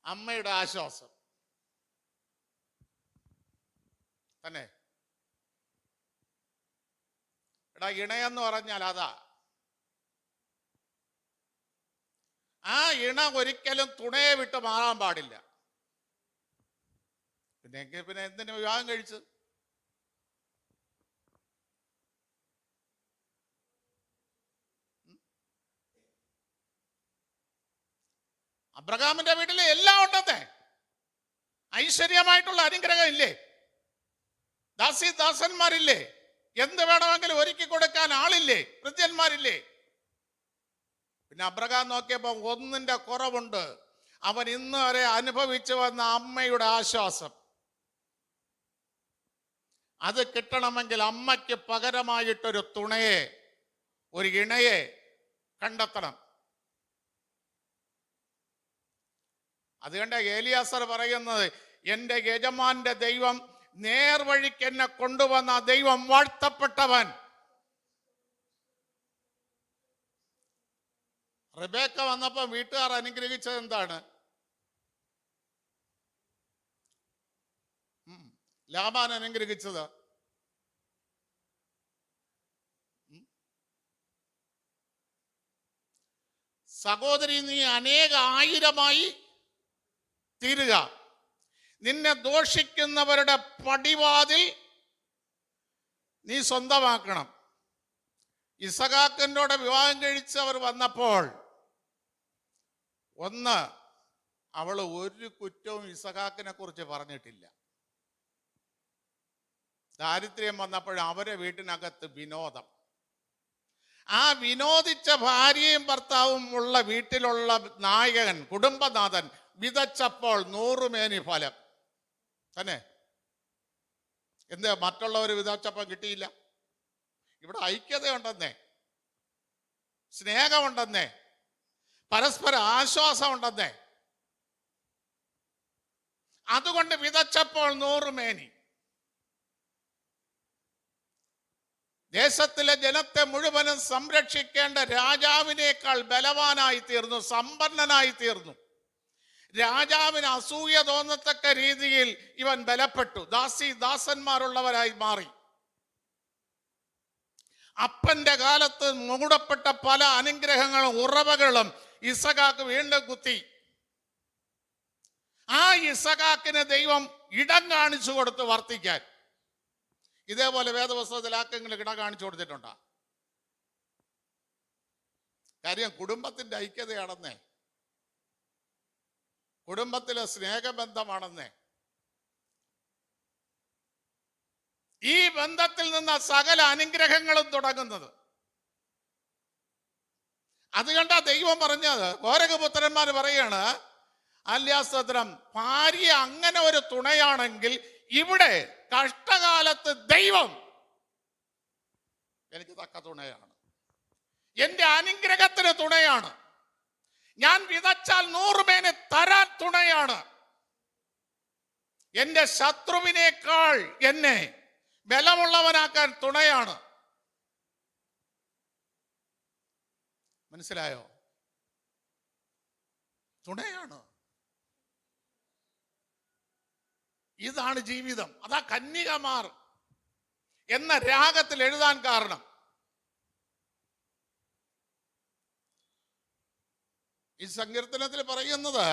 അമ്മയുടെ ആശ്വാസം തന്നെ. ഇണയെന്ന് പറഞ്ഞാൽ അതാ. ആ ഇണ ഒരിക്കലും തുണയെ വിട്ട് മാറാൻ പാടില്ല. പിന്നെ എന്തിനു വിവാഹം കഴിച്ചു? അബ്രഹാമിന്റെ വീട്ടിൽ എല്ലാം ഉണ്ടെന്നേ, ഐശ്വര്യമായിട്ടുള്ള അനുഗ്രഹം ഇല്ലേ, ദാസന്മാരില്ലേ, എന്ത് വേണമെങ്കിലും ഒരുക്കി കൊടുക്കാൻ ആളില്ലേ, ഭൃത്യന്മാരില്ലേ? പിന്നെ അബ്രഹാം നോക്കിയപ്പോൾ ഒന്നിന്റെ കുറവുണ്ട്. അവൻ ഇന്ന് വരെ അനുഭവിച്ചു വന്ന അമ്മയുടെ ആശ്വാസം. അത് കിട്ടണമെങ്കിൽ അമ്മയ്ക്ക് പകരമായിട്ടൊരു തുണയെ, ഒരു ഇണയെ കണ്ടെത്തണം. അതുകൊണ്ട് ഏലിയാസർ പറയുന്നത്, എൻ്റെ യജമാന്റെ ദൈവം, നേർവഴിക്ക് എന്നെ കൊണ്ടുവന്ന ദൈവം വാഴ്ത്തപ്പെട്ടവൻ. റിബേക്ക വന്നപ്പോൾ വീട്ടുകാർ അനുഗ്രഹിച്ചത് എന്താണ്? ലാബാൻ അനുഗ്രഹിച്ചത് സഹോദരി, നീ അനേക ആയിരമായി തീരുക, നിന്നെ ദോഷിക്കുന്നവരുടെ പടിവാതിൽ നീ സ്വന്തമാക്കണം. ഇസഹാക്കിനോട് വിവാഹം കഴിച്ചവർ വന്നപ്പോൾ ഒന്ന്, അവൾ ഒരു കുറ്റവും ഇസഹാക്കിനെ കുറിച്ച് പറഞ്ഞിട്ടില്ല. ദാരിദ്ര്യം വന്നപ്പോൾ അവരെ വീട്ടിനകത്ത് വിനോദം. ആ വിനോദിച്ച ഭാര്യയും ഭർത്താവും ഉള്ള വീട്ടിലുള്ള നായകൻ, കുടുംബനാഥൻ വിതച്ചപ്പോൾ 100 മേനി ഫലം തന്നെ. എന്താ മറ്റുള്ളവർ വിതച്ചപ്പോൾ കിട്ടിയില്ല? ഇവിടെ ഐക്യതയുണ്ടെന്നേ, സ്നേഹമുണ്ടെന്നേ, പരസ്പര ആശ്വാസം ഉണ്ടെന്നേ. അതുകൊണ്ട് വിതച്ചപ്പോൾ 100 മേനി. ദേശത്തിലെ ജനത്തെ മുഴുവനും സംരക്ഷിക്കേണ്ട രാജാവിനേക്കാൾ ബലവാനായി തീർന്നു, സമ്പന്നനായി തീർന്നു. രാജാവിന് അസൂയ തോന്നത്തക്ക രീതിയിൽ ഇവൻ ബലപ്പെട്ടു, ദാസന്മാരുള്ളവരായി മാറി. അപ്പന്റെ കാലത്ത് മൂടപ്പെട്ട പല അനുഗ്രഹങ്ങളും ഉറവകളും ഇസഹാക്ക് വീണ്ടും കുത്തി. ആ ഇസഹാക്കിന് ദൈവം ഇടം കാണിച്ചു കൊടുത്തു വർത്തിക്കാൻ. ഇതേപോലെ വേദപുസ്തകത്തിൽ ആർക്കെങ്കിലും ഇടം കാണിച്ചു കൊടുത്തിട്ടുണ്ടോ? കാര്യം കുടുംബത്തിന്റെ ഐക്യതയാണെന്നേ, കുടുംബത്തിലെ സ്നേഹബന്ധമാണെന്നേ. ഈ ബന്ധത്തിൽ നിന്ന് സകല അനുഗ്രഹങ്ങളും തുടങ്ങുന്നത്. അതുകൊണ്ടാ ദൈവം പറഞ്ഞത്, കോരകപുത്രന്മാർ പറയാണ്, അല്യാസ്തോത്രം, ഭാര്യ അങ്ങനെ ഒരു തുണയാണെങ്കിൽ ഇവിടെ കഷ്ടകാലത്ത് ദൈവം എനിക്ക് തക്ക തുണയാണ്, എൻ്റെ അനുഗ്രഹത്തിന് തുണയാണ്, ഞാൻ വിതച്ചാൽ 100 മേനെ തരാൻ തുണയാണ്, എൻ്റെ ശത്രുവിനേക്കാൾ എന്നെ ബലമുള്ളവനാക്കാൻ തുണയാണ്. മനസ്സിലായോ? തുണയാണ്. ഇതാണ് ജീവിതം. അതാ കന്യകമാർ എന്ന രാഗത്തിൽ എഴുതാൻ കാരണം. ഈ സങ്കീർത്തനത്തിൽ പറയുന്നത്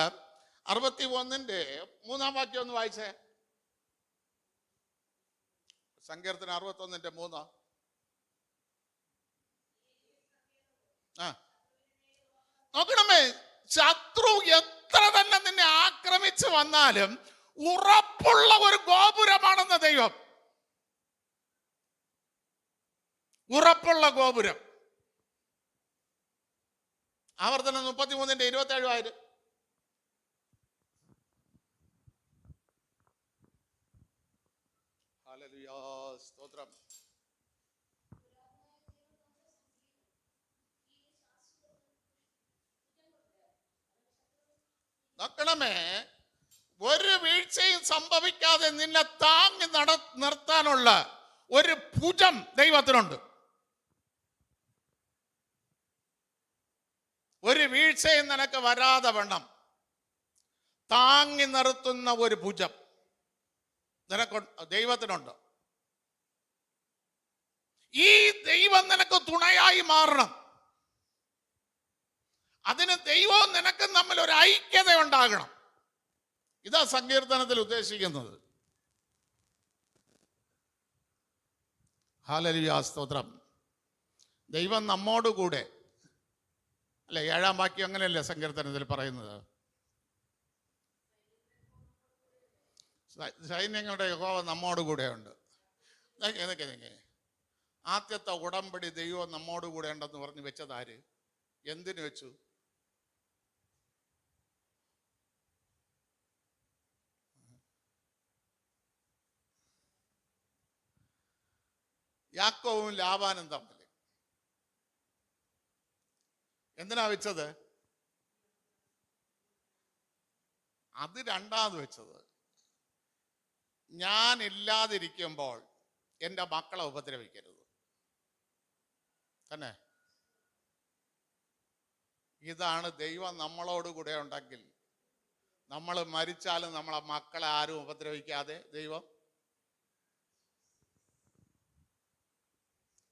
61-ന്റെ 3-ാം വാക്യം ഒന്ന് വായിച്ചേ. സങ്കീർത്തനം 61-ന്റെ 3. നോക്കണമേ, ശത്രു എത്ര തന്നെ നിന്നെ ആക്രമിച്ചു വന്നാലും ഉറപ്പുള്ള ഒരു ഗോപുരമാണെന്ന് ദൈവം. ഉറപ്പുള്ള ഗോപുരം. ആവർത്തനം 33-ന്റെ 27. ഹല്ലേലൂയ, സ്തോത്രം. നോക്കണമേ, ഒരു വീഴ്ചയും സംഭവിക്കാതെ നിന്നെ താങ്ങി നിർത്താനുള്ള ഒരു ഭുജം ദൈവത്തിനുണ്ട്. ഒരു വീഴ്ചയും നിനക്ക് വരാതെ വണ്ണം താങ്ങി നിർത്തുന്ന ഒരു ഭുജം നിനക്ക് ദൈവത്തിനുണ്ട്. ഈ ദൈവം നിനക്ക് തുണയായി മാറണം. അതിന് ദൈവവും നിനക്കും തമ്മിൽ ഒരു ഐക്യത ഉണ്ടാകണം. ഇതാ സങ്കീർത്തനത്തിൽ ഉദ്ദേശിക്കുന്നത്. ഹല്ലേലൂയ, സ്തോത്രം. ദൈവം നമ്മോടുകൂടെ അല്ലെ? 7-ാം വാക്യം അങ്ങനെയല്ലേ സങ്കീർത്തനത്തിൽ പറയുന്നത്? സൈന്യങ്ങളുടെ യഹോവ നമ്മോടുകൂടെ ഉണ്ട്. ആദ്യത്തെ ഉടമ്പടി ദൈവം നമ്മോട് കൂടെ ഉണ്ടെന്ന് പറഞ്ഞ് വെച്ചതാര്? എന്തിനു വെച്ചു? യാക്കോവും ലാബാനും തമ്മിൽ എന്തിനാ വെച്ചത്? അത് രണ്ടാമത് വെച്ചത്, ഞാൻ ഇല്ലാതിരിക്കുമ്പോൾ എൻ്റെ മക്കളെ ഉപദ്രവിക്കരുത് തന്നെ. ഇതാണ് ദൈവം നമ്മളോട് കൂടെ ഉണ്ടെങ്കിൽ നമ്മൾ മരിച്ചാലും നമ്മളെ മക്കളെ ആരും ഉപദ്രവിക്കാതെ ദൈവം.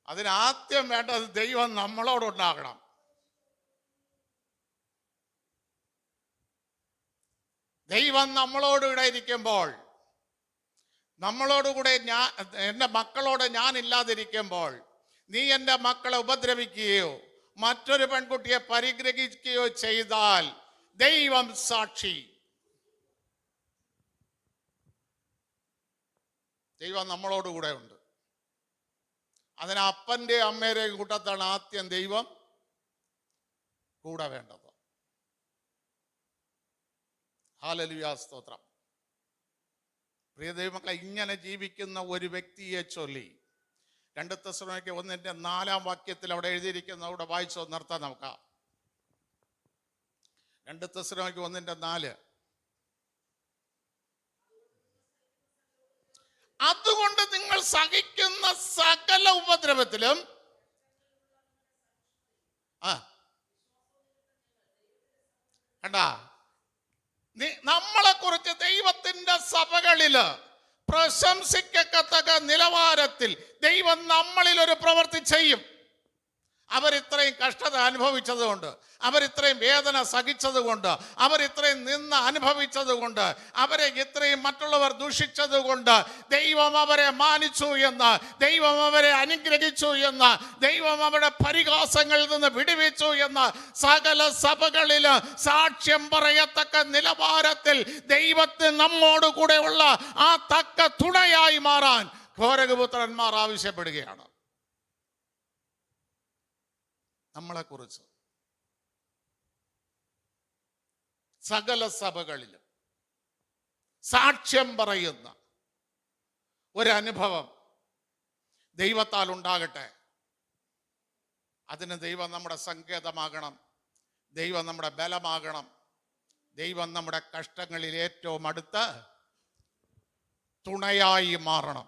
അതിനാദ്യം വേണ്ടത് ദൈവം നമ്മളോടുണ്ടാകണം. ദൈവം നമ്മളോടുകൂടെ ഇരിക്കുമ്പോൾ, നമ്മളോടുകൂടെ എൻ്റെ മക്കളോട് ഞാൻ ഇല്ലാതിരിക്കുമ്പോൾ നീ എൻ്റെ മക്കളെ ഉപദ്രവിക്കുകയോ മറ്റൊരു പെൺകുട്ടിയെ പരിഗ്രഹിക്കുകയോ ചെയ്താൽ ദൈവം സാക്ഷി. ദൈവം നമ്മളോടുകൂടെ ഉണ്ട്. അതിന് അപ്പൻ്റെയും അമ്മയുടെയും കൂട്ടത്താണ് ആദ്യം ദൈവം കൂടെ വേണ്ടത്. ഹല്ലേലൂയ, സ്തോത്രം. പ്രിയ ദൈവമക്കളെ, ഇങ്ങനെ ജീവിക്കുന്ന ഒരു വ്യക്തിയെ ചൊല്ലി 2 തെസ്സലോനിക്കർ 1:4 അവിടെ എഴുതിയിരിക്കുന്ന, അവിടെ വായിച്ചോ, നിർത്താം നമുക്ക്. 2 തെസ്സലോനിക്കർ 1:4. അതുകൊണ്ട് നിങ്ങൾ സഹിക്കുന്ന സകല ഉപദ്രവത്തിലും കണ്ടാ, നമ്മളെ കുറിച്ച് ദൈവത്തിന്റെ സഭകളില് പ്രശംസിക്കത്തക്ക നിലവാരത്തിൽ ദൈവം നമ്മളിൽ ഒരു പ്രവൃത്തി ചെയ്യും. അവരിത്രയും കഷ്ടത അനുഭവിച്ചതുകൊണ്ട്, അവരിത്രയും വേദന സഹിച്ചതുകൊണ്ട്, അവരിത്രയും നിന്ന് അനുഭവിച്ചതുകൊണ്ട്, അവരെ ഇത്രയും മറ്റുള്ളവർ ദൂഷിച്ചതുകൊണ്ട് ദൈവം അവരെ മാനിച്ചു എന്ന്, ദൈവം അവരെ അനുഗ്രഹിച്ചു എന്ന്, ദൈവം അവരുടെ പരിഹാസങ്ങളിൽ നിന്ന് വിടുവിച്ചു എന്ന് സകല സഭകളിൽ സാക്ഷ്യം പറയത്തക്ക നിലവാരത്തിൽ ദൈവത്തിന് നമ്മോട് കൂടെയുള്ള ആ തക്ക തുണയായി മാറാൻ ഘോരകപുത്രന്മാർ ആവശ്യപ്പെടുകയാണ്. നമ്മളെക്കുറിച്ച് സകല സഭകളിലും സാക്ഷ്യം പറയുന്ന ഒരനുഭവം ദൈവത്താൽ ഉണ്ടാകട്ടെ. അതിന് ദൈവം നമ്മുടെ സങ്കേതമാകണം, ദൈവം നമ്മുടെ ബലമാകണം, ദൈവം നമ്മുടെ കഷ്ടങ്ങളിൽ ഏറ്റവും അടുത്ത തുണയായി മാറണം.